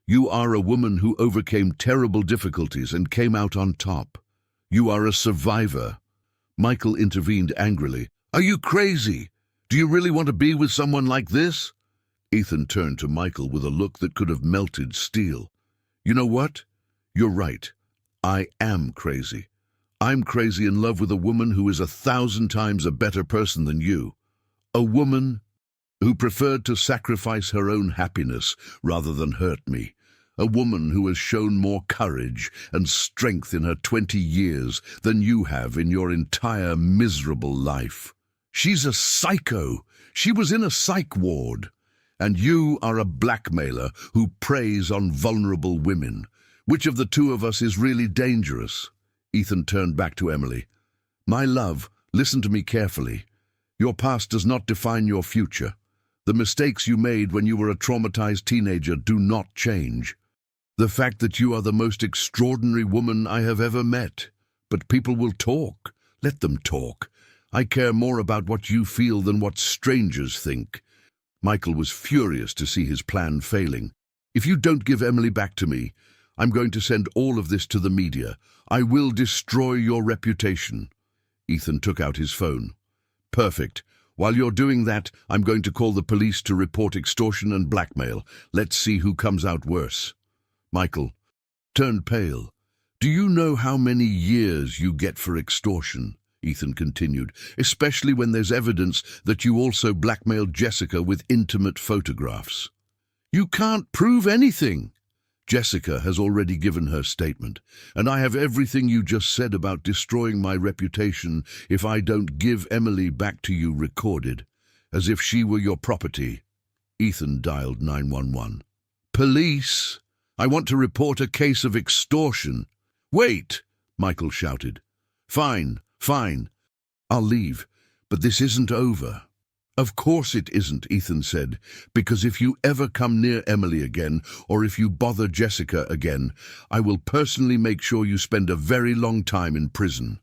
"You are a woman who overcame terrible difficulties and came out on top. You are a survivor." Michael intervened angrily. "Are you crazy? Do you really want to be with someone like this?" Ethan turned to Michael with a look that could have melted steel. "You know what? You're right. I am crazy. I'm crazy in love with a woman who is 1,000 times a better person than you. A woman who preferred to sacrifice her own happiness rather than hurt me. A woman who has shown more courage and strength in her 20 years than you have in your entire miserable life." She's a psycho. She was in a psych ward. And you are a blackmailer who preys on vulnerable women. Which of the two of us is really dangerous? Ethan turned back to Emily. My love, listen to me carefully. Your past does not define your future. The mistakes you made when you were a traumatized teenager do not change. The fact that you are the most extraordinary woman I have ever met. But people will talk. Let them talk. I care more about what you feel than what strangers think. Michael was furious to see his plan failing. If you don't give Emily back to me, I'm going to send all of this to the media. I will destroy your reputation. Ethan took out his phone. Perfect. While you're doing that, I'm going to call the police to report extortion and blackmail. Let's see who comes out worse. Michael turned pale. Do you know how many years you get for extortion? Ethan continued, especially when there's evidence that you also blackmailed Jessica with intimate photographs. You can't prove anything. Jessica has already given her statement, and I have everything you just said about destroying my reputation if I don't give Emily back to you recorded, as if she were your property. Ethan dialed 911. Police! I want to report a case of extortion. Wait! Michael shouted. Fine. Fine, I'll leave, but this isn't over. Of course it isn't, Ethan said, because if you ever come near Emily again, or if you bother Jessica again, I will personally make sure you spend a very long time in prison.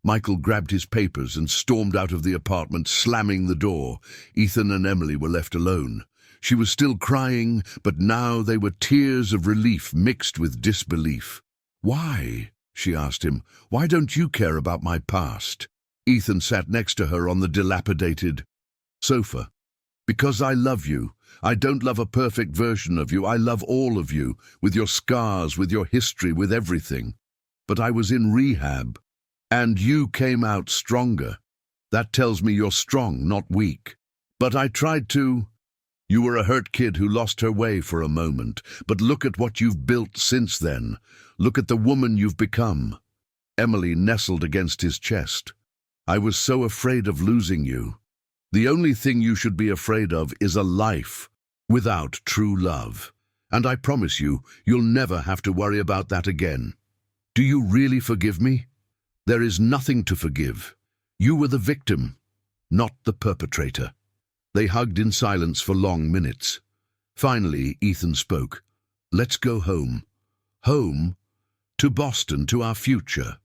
Michael grabbed his papers and stormed out of the apartment, slamming the door. Ethan and Emily were left alone. She was still crying, but now they were tears of relief mixed with disbelief. Why? She asked him. Why don't you care about my past? Ethan sat next to her on the dilapidated sofa. Because I love you. I don't love a perfect version of you. I love all of you, with your scars, with your history, with everything. But I was in rehab, and you came out stronger. That tells me you're strong, not weak. But I tried to. You were a hurt kid who lost her way for a moment, but look at what you've built since then. Look at the woman you've become. Emily nestled against his chest. I was so afraid of losing you. The only thing you should be afraid of is a life without true love. And I promise you, you'll never have to worry about that again. Do you really forgive me? There is nothing to forgive. You were the victim, not the perpetrator. They hugged in silence for long minutes. Finally, Ethan spoke. Let's go home. Home? To Boston, to our future.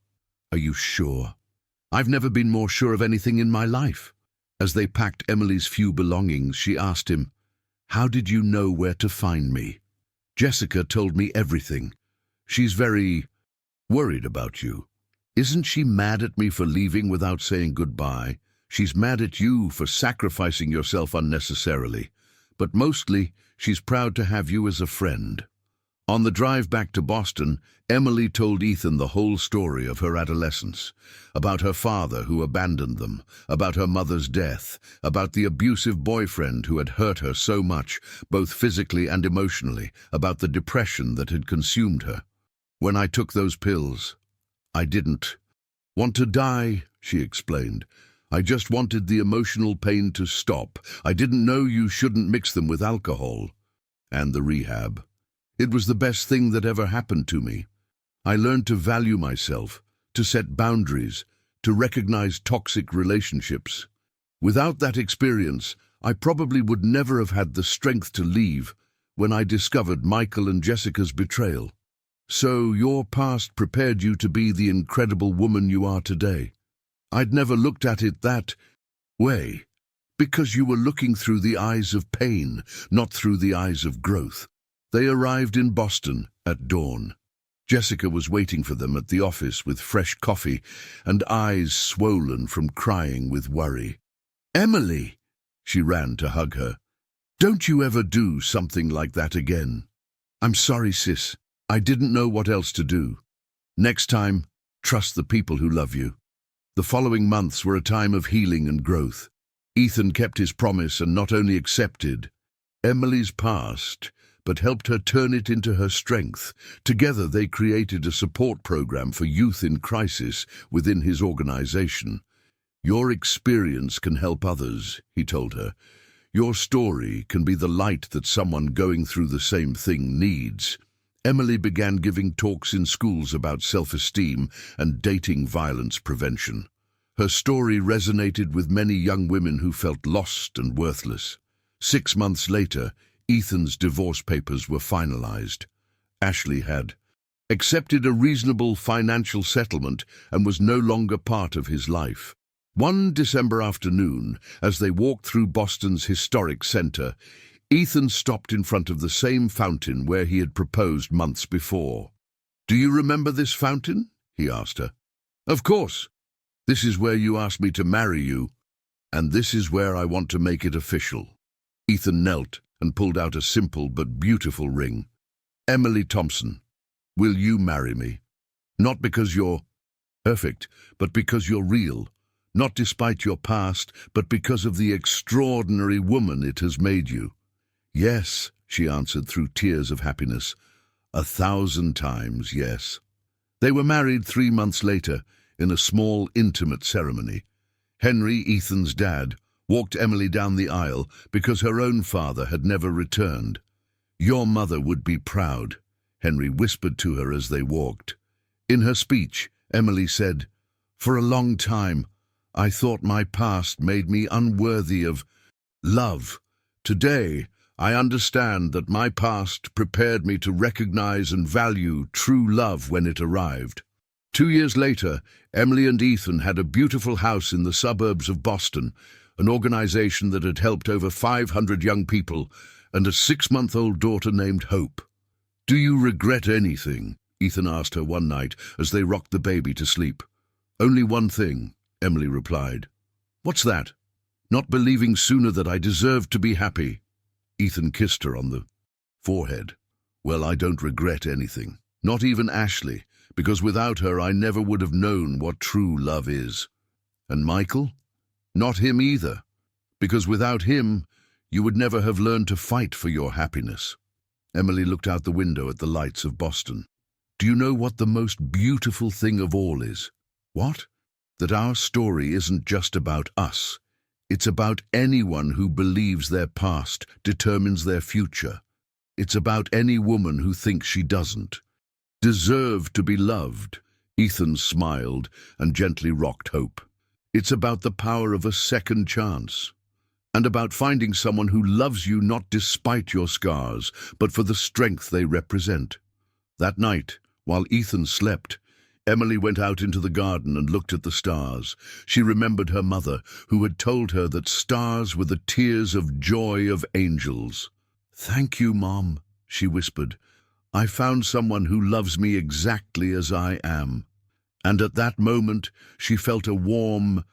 Are you sure? I've never been more sure of anything in my life. As they packed Emily's few belongings, she asked him, How did you know where to find me? Jessica told me everything. She's very worried about you. Isn't she mad at me for leaving without saying goodbye? She's mad at you for sacrificing yourself unnecessarily, but mostly she's proud to have you as a friend. On the drive back to Boston, Emily told Ethan the whole story of her adolescence, about her father who abandoned them, about her mother's death, about the abusive boyfriend who had hurt her so much, both physically and emotionally, about the depression that had consumed her. When I took those pills, I didn't want to die, she explained. I just wanted the emotional pain to stop. I didn't know you shouldn't mix them with alcohol. And the rehab. It was the best thing that ever happened to me. I learned to value myself, to set boundaries, to recognize toxic relationships. Without that experience, I probably would never have had the strength to leave when I discovered Michael and Jessica's betrayal. So your past prepared you to be the incredible woman you are today. I'd never looked at it that way, because you were looking through the eyes of pain, not through the eyes of growth. They arrived in Boston at dawn. Jessica was waiting for them at the office with fresh coffee and eyes swollen from crying with worry. Emily! She ran to hug her. Don't you ever do something like that again. I'm sorry, sis. I didn't know what else to do. Next time, trust the people who love you. The following months were a time of healing and growth. Ethan kept his promise and not only accepted Emily's past, but helped her turn it into her strength. Together they created a support program for youth in crisis within his organization. Your experience can help others, he told her. Your story can be the light that someone going through the same thing needs. Emily began giving talks in schools about self-esteem and dating violence prevention. Her story resonated with many young women who felt lost and worthless. 6 months later, Ethan's divorce papers were finalized. Ashley had accepted a reasonable financial settlement and was no longer part of his life. One December afternoon, as they walked through Boston's historic center, Ethan stopped in front of the same fountain where he had proposed months before. "Do you remember this fountain?" he asked her. "Of course. This is where you asked me to marry you, and this is where I want to make it official." Ethan knelt and pulled out a simple but beautiful ring. "Emily Thompson, will you marry me? Not because you're perfect, but because you're real. Not despite your past, but because of the extraordinary woman it has made you." "Yes," she answered through tears of happiness. 1,000 times yes. They were married 3 months later in a small, intimate ceremony. Henry, Ethan's dad, walked Emily down the aisle because her own father had never returned. "Your mother would be proud," Henry whispered to her as they walked. In her speech, Emily said, "For a long time, I thought my past made me unworthy of love. Today, I understand that my past prepared me to recognize and value true love when it arrived." 2 years later, Emily and Ethan had a beautiful house in the suburbs of Boston, an organization that had helped over 500 young people, and a 6-month-old daughter named Hope. "Do you regret anything?" Ethan asked her one night as they rocked the baby to sleep. "Only one thing," Emily replied. "What's that?" "Not believing sooner that I deserved to be happy." Ethan kissed her on the forehead. "Well, I don't regret anything. Not even Ashley, because without her I never would have known what true love is." "And Michael?" "Not him either, because without him you would never have learned to fight for your happiness." Emily looked out the window at the lights of Boston. "Do you know what the most beautiful thing of all is?" "What?" "That our story isn't just about us. It's about anyone who believes their past determines their future. It's about any woman who thinks she doesn't deserve to be loved." Ethan smiled and gently rocked Hope. "It's about the power of a second chance, and about finding someone who loves you not despite your scars, but for the strength they represent." That night, while Ethan slept, Emily went out into the garden and looked at the stars. She remembered her mother, who had told her that stars were the tears of joy of angels. "Thank you, Mom," she whispered. "I found someone who loves me exactly as I am." And at that moment, she felt a warm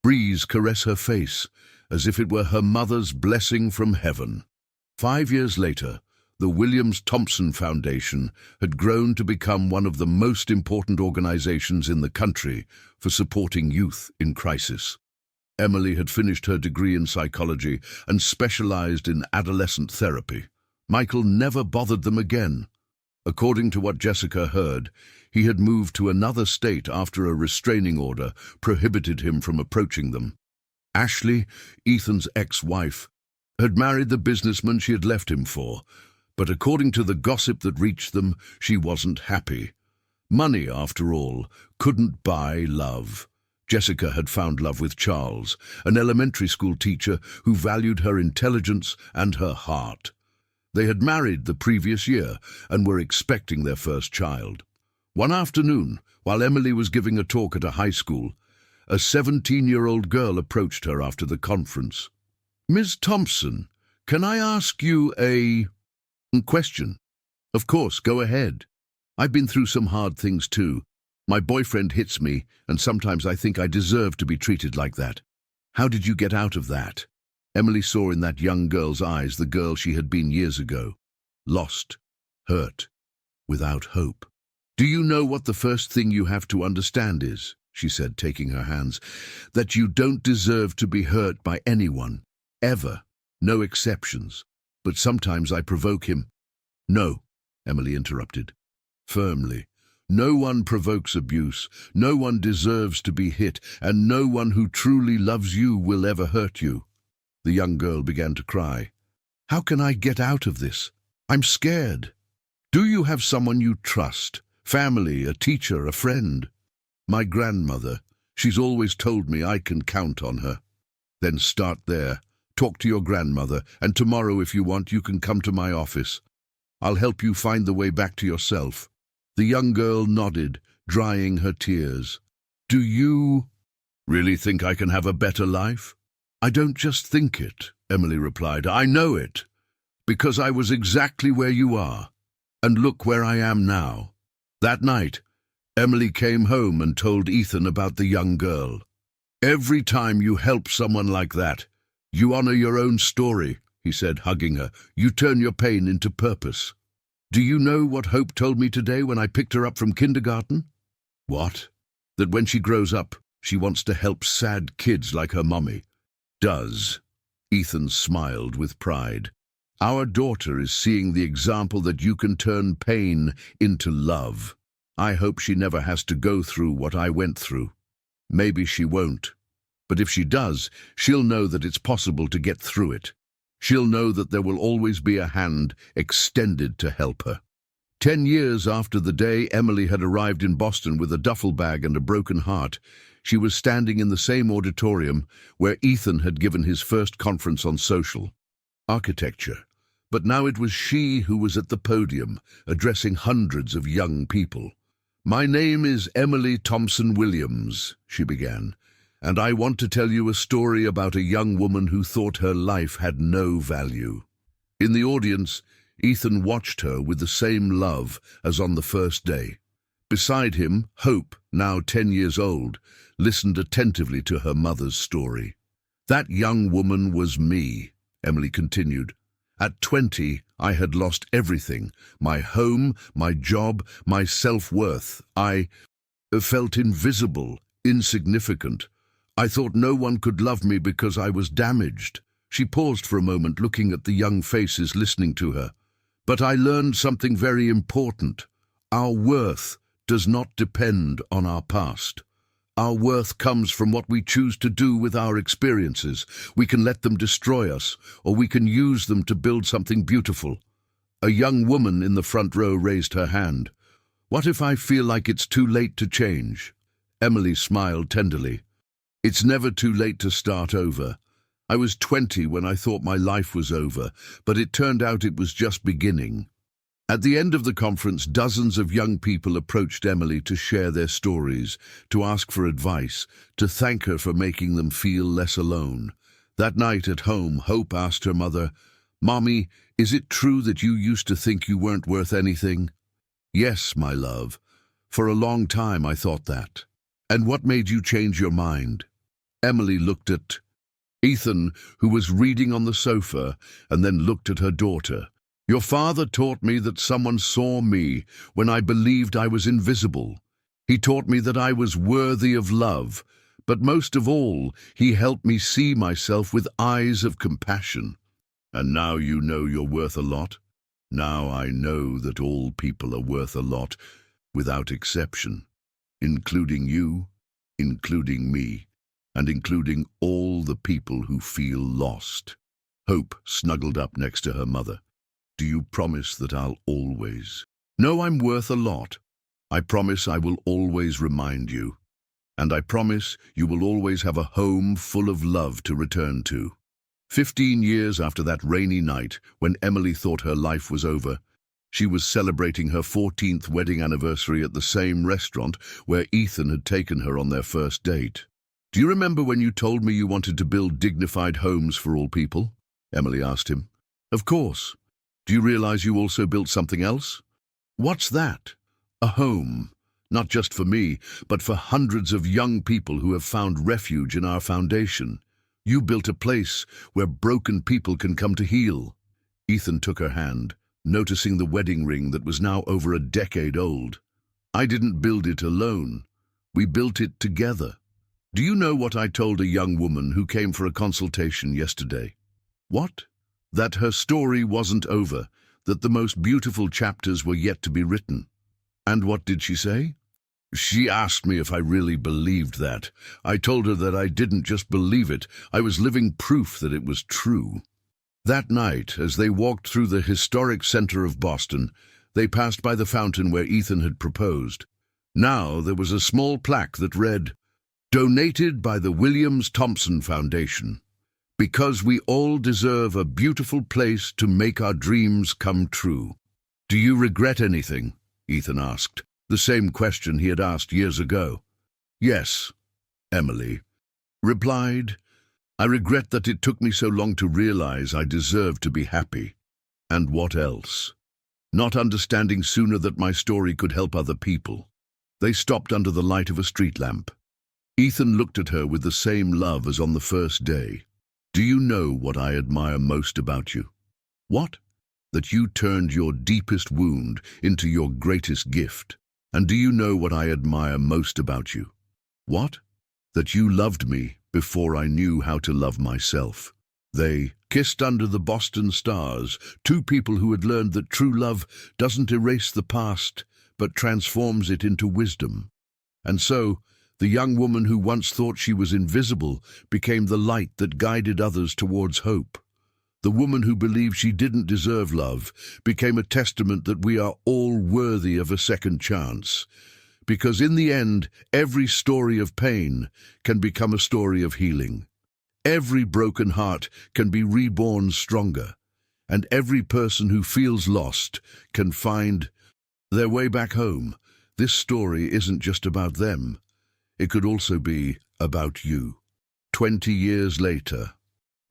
breeze caress her face, as if it were her mother's blessing from heaven. 5 years later, the Williams-Thompson Foundation had grown to become one of the most important organizations in the country for supporting youth in crisis. Emily had finished her degree in psychology and specialized in adolescent therapy. Michael never bothered them again. According to what Jessica heard, he had moved to another state after a restraining order prohibited him from approaching them. Ashley, Ethan's ex-wife, had married the businessman she had left him for, but according to the gossip that reached them, she wasn't happy. Money, after all, couldn't buy love. Jessica had found love with Charles, an elementary school teacher who valued her intelligence and her heart. They had married the previous year and were expecting their first child. One afternoon, while Emily was giving a talk at a high school, a 17-year-old girl approached her after the conference. "Ms. Thompson, can I ask you a question?" "Of course, go ahead. I've been through some hard things too. My boyfriend hits me, and sometimes I think I deserve to be treated like that." "How did you get out of that?" Emily saw in that young girl's eyes the girl she had been years ago. Lost, hurt, without hope. "Do you know what the first thing you have to understand is?" she said, taking her hands. "That you don't deserve to be hurt by anyone, ever, no exceptions. But sometimes I provoke him." "No," Emily interrupted, firmly. No one provokes abuse, no one deserves to be hit, and no one who truly loves you will ever hurt you. The young girl began to cry. How can I get out of this? I'm scared. Do you have someone you trust? Family, a teacher, a friend? My grandmother. She's always told me I can count on her. Then start there. Talk to your grandmother, and tomorrow, if you want, you can come to my office. I'll help you find the way back to yourself. The young girl nodded, drying her tears. Do you really think I can have a better life? I don't just think it, Emily replied. I know it, because I was exactly where you are. And look where I am now. That night, Emily came home and told Ethan about the young girl. Every time you help someone like that, you honor your own story, he said, hugging her. You turn your pain into purpose. Do you know what Hope told me today when I picked her up from kindergarten? What? That when she grows up, she wants to help sad kids like her mommy. Does? Ethan smiled with pride. Our daughter is seeing the example that you can turn pain into love. I hope she never has to go through what I went through. Maybe she won't. But if she does, she'll know that it's possible to get through it. She'll know that there will always be a hand extended to help her. 10 years after the day Emily had arrived in Boston with a duffel bag and a broken heart, she was standing in the same auditorium where Ethan had given his first conference on social architecture. But now it was she who was at the podium, addressing hundreds of young people. My name is Emily Thompson Williams, she began, and I want to tell you a story about a young woman who thought her life had no value. In the audience, Ethan watched her with the same love as on the first day. Beside him, Hope, now 10 years old, listened attentively to her mother's story. That young woman was me, Emily continued. At 20, I had lost everything, my home, my job, my self-worth. I felt invisible, insignificant. I thought no one could love me because I was damaged. She paused for a moment, looking at the young faces listening to her. But I learned something very important. Our worth does not depend on our past. Our worth comes from what we choose to do with our experiences. We can let them destroy us, or we can use them to build something beautiful. A young woman in the front row raised her hand. What if I feel like it's too late to change? Emily smiled tenderly. It's never too late to start over. I was 20 when I thought my life was over, but it turned out it was just beginning. At the end of the conference, dozens of young people approached Emily to share their stories, to ask for advice, to thank her for making them feel less alone. That night at home, Hope asked her mother, Mommy, is it true that you used to think you weren't worth anything? Yes, my love. For a long time I thought that. And what made you change your mind? Emily looked at Ethan, who was reading on the sofa, and then looked at her daughter. Your father taught me that someone saw me when I believed I was invisible. He taught me that I was worthy of love, but most of all, he helped me see myself with eyes of compassion. And now you know you're worth a lot? Now I know that all people are worth a lot, without exception, including you, including me, and including all the people who feel lost. Hope snuggled up next to her mother. Do you promise that I'll always know I'm worth a lot? I promise I will always remind you. And I promise you will always have a home full of love to return to. 15 years after that rainy night, when Emily thought her life was over, she was celebrating her 14th wedding anniversary at the same restaurant where Ethan had taken her on their first date. Do you remember when you told me you wanted to build dignified homes for all people? Emily asked him. Of course. Do you realize you also built something else? What's that? A home, not just for me, but for hundreds of young people who have found refuge in our foundation. You built a place where broken people can come to heal. Ethan took her hand, noticing the wedding ring that was now over a decade old. I didn't build it alone. We built it together. Do you know what I told a young woman who came for a consultation yesterday? What? That her story wasn't over, that the most beautiful chapters were yet to be written. And what did she say? She asked me if I really believed that. I told her that I didn't just believe it, I was living proof that it was true. That night, as they walked through the historic center of Boston, they passed by the fountain where Ethan had proposed. Now there was a small plaque that read, "Donated by the Williams-Thompson Foundation. Because we all deserve a beautiful place to make our dreams come true." "Do you regret anything?" Ethan asked, the same question he had asked years ago. "Yes," Emily replied. "I regret that it took me so long to realize I deserved to be happy. And what else? Not understanding sooner that my story could help other people." They stopped under the light of a street lamp. Ethan looked at her with the same love as on the first day. "Do you know what I admire most about you?" "What?" "That you turned your deepest wound into your greatest gift. And do you know what I admire most about you?" "What?" "That you loved me before I knew how to love myself." They kissed under the Boston stars, two people who had learned that true love doesn't erase the past, but transforms it into wisdom. And so, the young woman who once thought she was invisible became the light that guided others towards hope. The woman who believed she didn't deserve love became a testament that we are all worthy of a second chance. Because in the end, every story of pain can become a story of healing. Every broken heart can be reborn stronger. And every person who feels lost can find their way back home. This story isn't just about them. It could also be about you. 20 years later,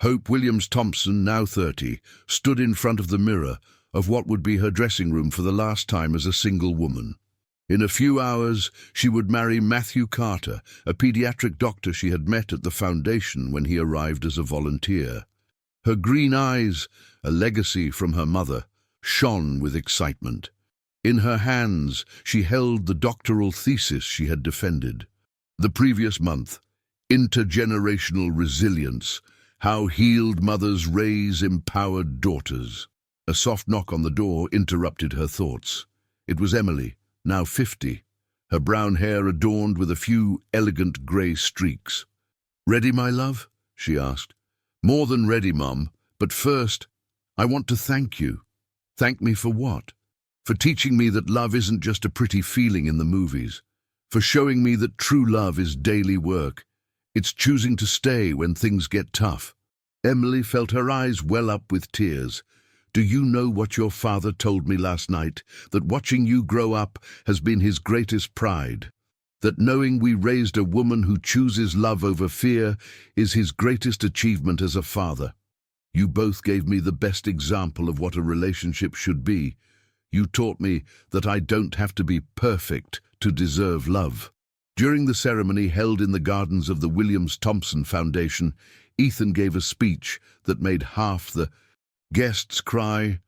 Hope Williams-Thompson, now 30, stood in front of the mirror of what would be her dressing room for the last time as a single woman. In a few hours, she would marry Matthew Carter, a pediatric doctor she had met at the foundation when he arrived as a volunteer. Her green eyes, a legacy from her mother, shone with excitement. In her hands, she held the doctoral thesis she had defended. The previous month, Intergenerational Resilience, How Healed Mothers Raise Empowered Daughters. A soft knock on the door interrupted her thoughts. It was Emily, now 50, her brown hair adorned with a few elegant grey streaks. "Ready, my love?" she asked. "More than ready, Mum, but first, I want to thank you." "Thank me for what?" "For teaching me that love isn't just a pretty feeling in the movies. For showing me that true love is daily work. It's choosing to stay when things get tough." Emily felt her eyes well up with tears. "Do you know what your father told me last night? That watching you grow up has been his greatest pride. That knowing we raised a woman who chooses love over fear is his greatest achievement as a father. You both gave me the best example of what a relationship should be. You taught me that I don't have to be perfect to deserve love." During the ceremony held in the gardens of the Williams-Thompson Foundation, Ethan gave a speech that made half the guests cry.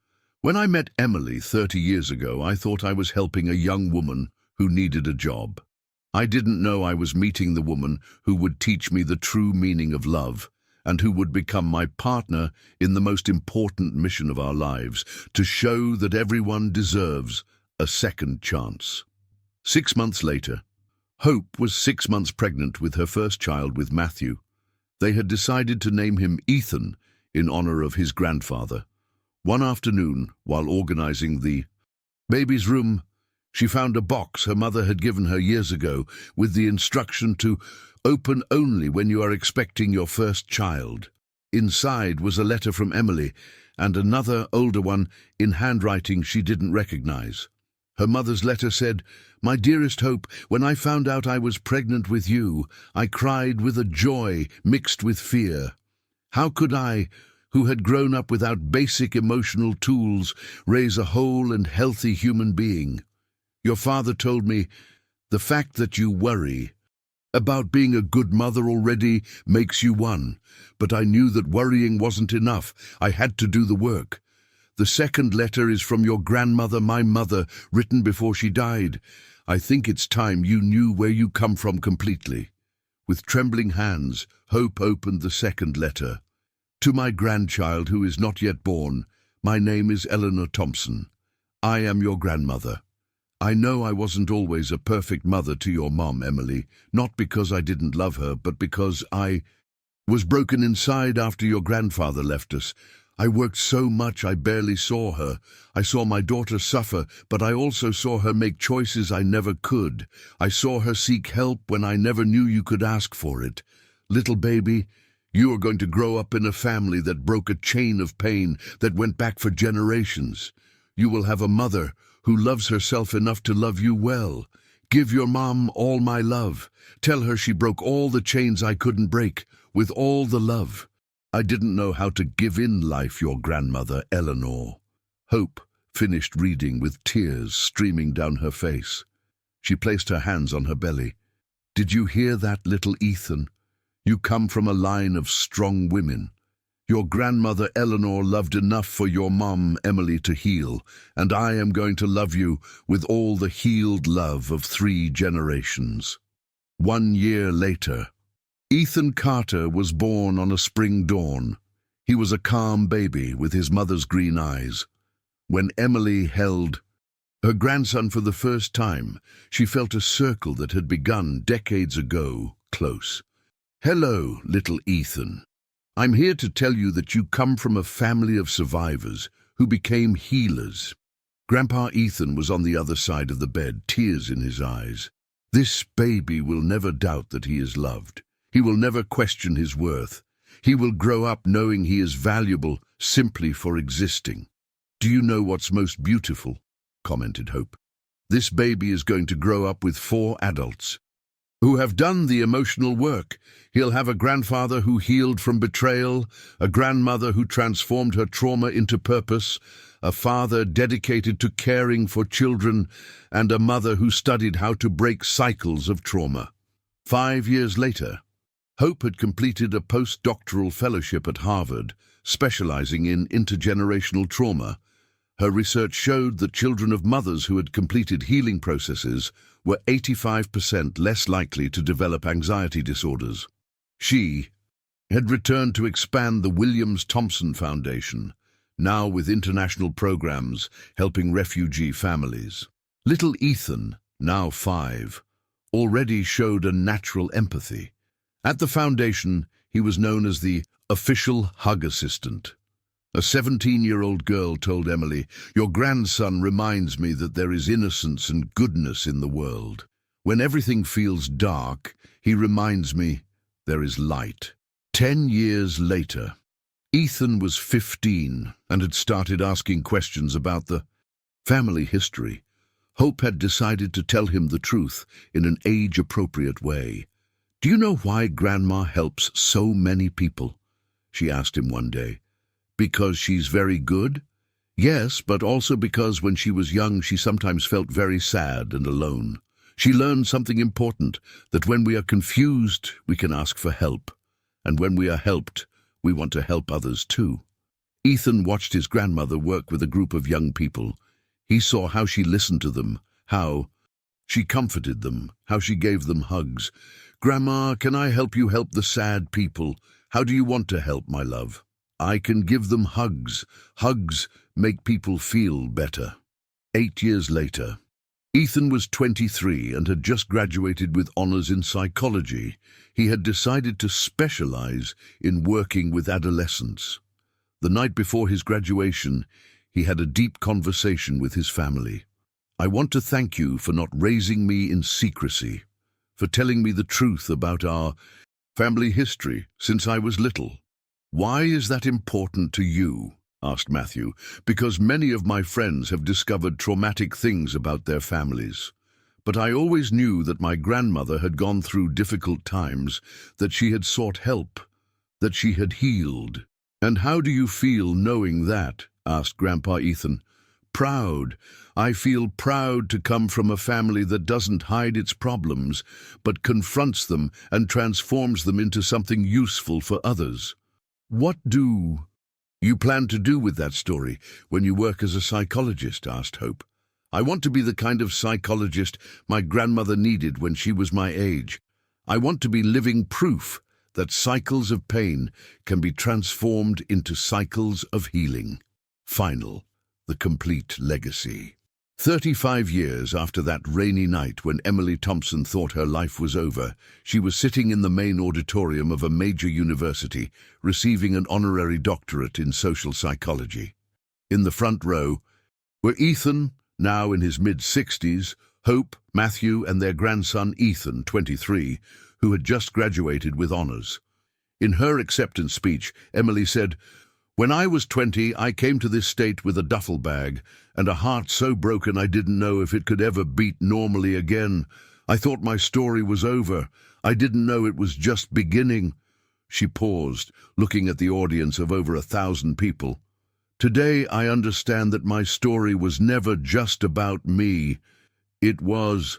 "When I met Emily 30 years ago, I thought I was helping a young woman who needed a job. I didn't know I was meeting the woman who would teach me the true meaning of love, and who would become my partner in the most important mission of our lives, to show that everyone deserves a second chance." 6 months later, Hope was 6 months pregnant with her first child with Matthew. They had decided to name him Ethan in honor of his grandfather. One afternoon, while organizing the baby's room, she found a box her mother had given her years ago with the instruction to open only when you are expecting your first child. Inside was a letter from Emily and another older one in handwriting she didn't recognize. Her mother's letter said, "My dearest Hope, when I found out I was pregnant with you, I cried with a joy mixed with fear. How could I, who had grown up without basic emotional tools, raise a whole and healthy human being? Your father told me, the fact that you worry about being a good mother already makes you one. But I knew that worrying wasn't enough. I had to do the work. The second letter is from your grandmother, my mother, written before she died. I think it's time you knew where you come from completely." With trembling hands, Hope opened the second letter. "To my grandchild who is not yet born, my name is Eleanor Thompson. I am your grandmother. I know I wasn't always a perfect mother to your mom, Emily, not because I didn't love her, but because I was broken inside after your grandfather left us. I worked so much I barely saw her. I saw my daughter suffer, but I also saw her make choices I never could. I saw her seek help when I never knew you could ask for it. Little baby, you are going to grow up in a family that broke a chain of pain that went back for generations. You will have a mother who loves herself enough to love you well. Give your mom all my love. Tell her she broke all the chains I couldn't break, with all the love. I didn't know how to give in life, your grandmother, Eleanor. Hope finished reading with tears streaming down her face. She placed her hands on her belly. Did you hear that, little Ethan? You come from a line of strong women. Your grandmother Eleanor loved enough for your mom, Emily, to heal, and I am going to love you with all the healed love of 3 generations. 1 year later, Ethan Carter was born on a spring dawn. He was a calm baby with his mother's green eyes. When Emily held her grandson for the first time, she felt a circle that had begun decades ago close. Hello, little Ethan. I'm here to tell you that you come from a family of survivors who became healers. Grandpa Ethan was on the other side of the bed, tears in his eyes. This baby will never doubt that he is loved. He will never question his worth. He will grow up knowing he is valuable simply for existing. Do you know what's most beautiful? Commented Hope. This baby is going to grow up with 4 adults who have done the emotional work. He'll have a grandfather who healed from betrayal, a grandmother who transformed her trauma into purpose, a father dedicated to caring for children, and a mother who studied how to break cycles of trauma. 5 years later, Hope had completed a postdoctoral fellowship at Harvard, specializing in intergenerational trauma. Her research showed that children of mothers who had completed healing processes were 85% less likely to develop anxiety disorders. She had returned to expand the Williams-Thompson Foundation, now with international programs helping refugee families. Little Ethan, now 5, already showed a natural empathy. At the foundation, he was known as the official hug assistant. A 17-year-old girl told Emily, "Your grandson reminds me that there is innocence and goodness in the world. When everything feels dark, he reminds me there is light." 10 years later, Ethan was 15 and had started asking questions about the family history. Hope had decided to tell him the truth in an age-appropriate way. "Do you know why Grandma helps so many people?" she asked him one day. "Because she's very good?" "Yes, but also because when she was young she sometimes felt very sad and alone. She learned something important, that when we are confused we can ask for help, and when we are helped we want to help others too." Ethan watched his grandmother work with a group of young people. He saw how she listened to them, how she comforted them, how she gave them hugs. "Grandma, can I help you help the sad people? How do you want to help, my love?" "I can give them hugs. Hugs make people feel better." 8 years later, Ethan was 23 and had just graduated with honors in psychology. He had decided to specialize in working with adolescents. The night before his graduation, he had a deep conversation with his family. "I want to thank you for not raising me in secrecy, for telling me the truth about our family history since I was little." "Why is that important to you?" asked Matthew. "Because many of my friends have discovered traumatic things about their families. But I always knew that my grandmother had gone through difficult times, that she had sought help, that she had healed." "And how do you feel knowing that?" asked Grandpa Ethan. "Proud. I feel proud to come from a family that doesn't hide its problems, but confronts them and transforms them into something useful for others." "What do you plan to do with that story when you work as a psychologist?" asked Hope. "I want to be the kind of psychologist my grandmother needed when she was my age. I want to be living proof that cycles of pain can be transformed into cycles of healing." Final, the complete legacy. 35 years after that rainy night when Emily Thompson thought her life was over, she was sitting in the main auditorium of a major university, receiving an honorary doctorate in social psychology. In the front row were Ethan, now in his mid-60s, Hope, Matthew, and their grandson Ethan, 23, who had just graduated with honors. In her acceptance speech, Emily said, "When I was 20, I came to this state with a duffel bag and a heart so broken I didn't know if it could ever beat normally again. I thought my story was over. I didn't know it was just beginning." She paused, looking at the audience of over 1,000 people. "Today I understand that my story was never just about me. It was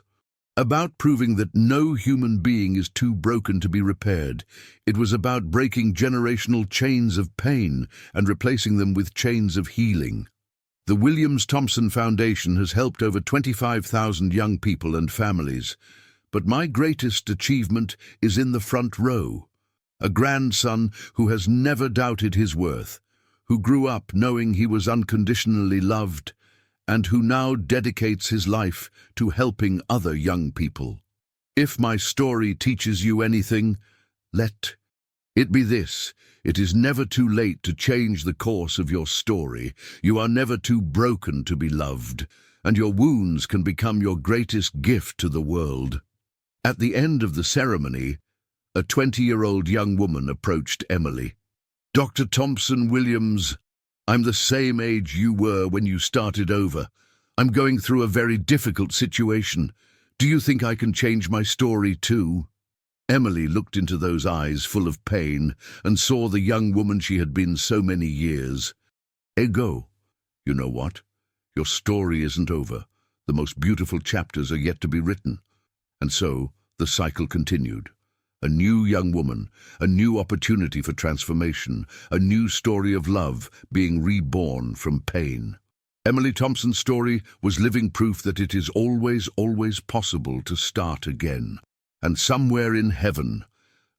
about proving that no human being is too broken to be repaired. It was about breaking generational chains of pain and replacing them with chains of healing. The Williams-Thompson Foundation has helped over 25,000 young people and families. But my greatest achievement is in the front row. A grandson who has never doubted his worth, who grew up knowing he was unconditionally loved, and who now dedicates his life to helping other young people. If my story teaches you anything, let it be this: it is never too late to change the course of your story. You are never too broken to be loved, and your wounds can become your greatest gift to the world." At the end of the ceremony, a 20-year-old young woman approached Emily. "Dr. Thompson Williams, I'm the same age you were when you started over. I'm going through a very difficult situation. Do you think I can change my story too?" Emily looked into those eyes full of pain and saw the young woman she had been so many years. "Ego, you know what? Your story isn't over. The most beautiful chapters are yet to be written." And so the cycle continued. A new young woman, a new opportunity for transformation, a new story of love being reborn from pain. Emily Thompson's story was living proof that it is always possible to start again. And somewhere in heaven,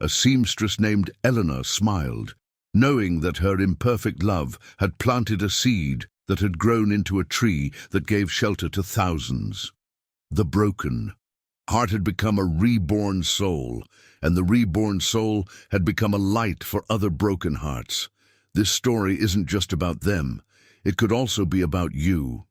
a seamstress named Eleanor smiled, knowing that her imperfect love had planted a seed that had grown into a tree that gave shelter to thousands. The broken heart had become a reborn soul, and the reborn soul had become a light for other broken hearts. This story isn't just about them. It could also be about you.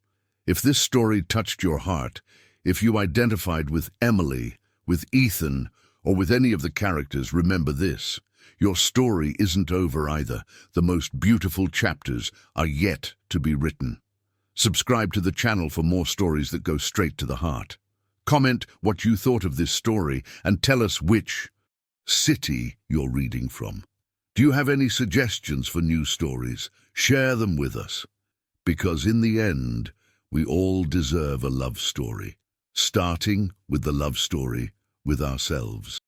If this story touched your heart, if you identified with Emily, with Ethan, or with any of the characters, remember this: your story isn't over either. The most beautiful chapters are yet to be written. Subscribe to the channel for more stories that go straight to the heart. Comment what you thought of this story and tell us which city you're reading from. Do you have any suggestions for new stories? Share them with us. Because in the end, we all deserve a love story, starting with the love story with ourselves.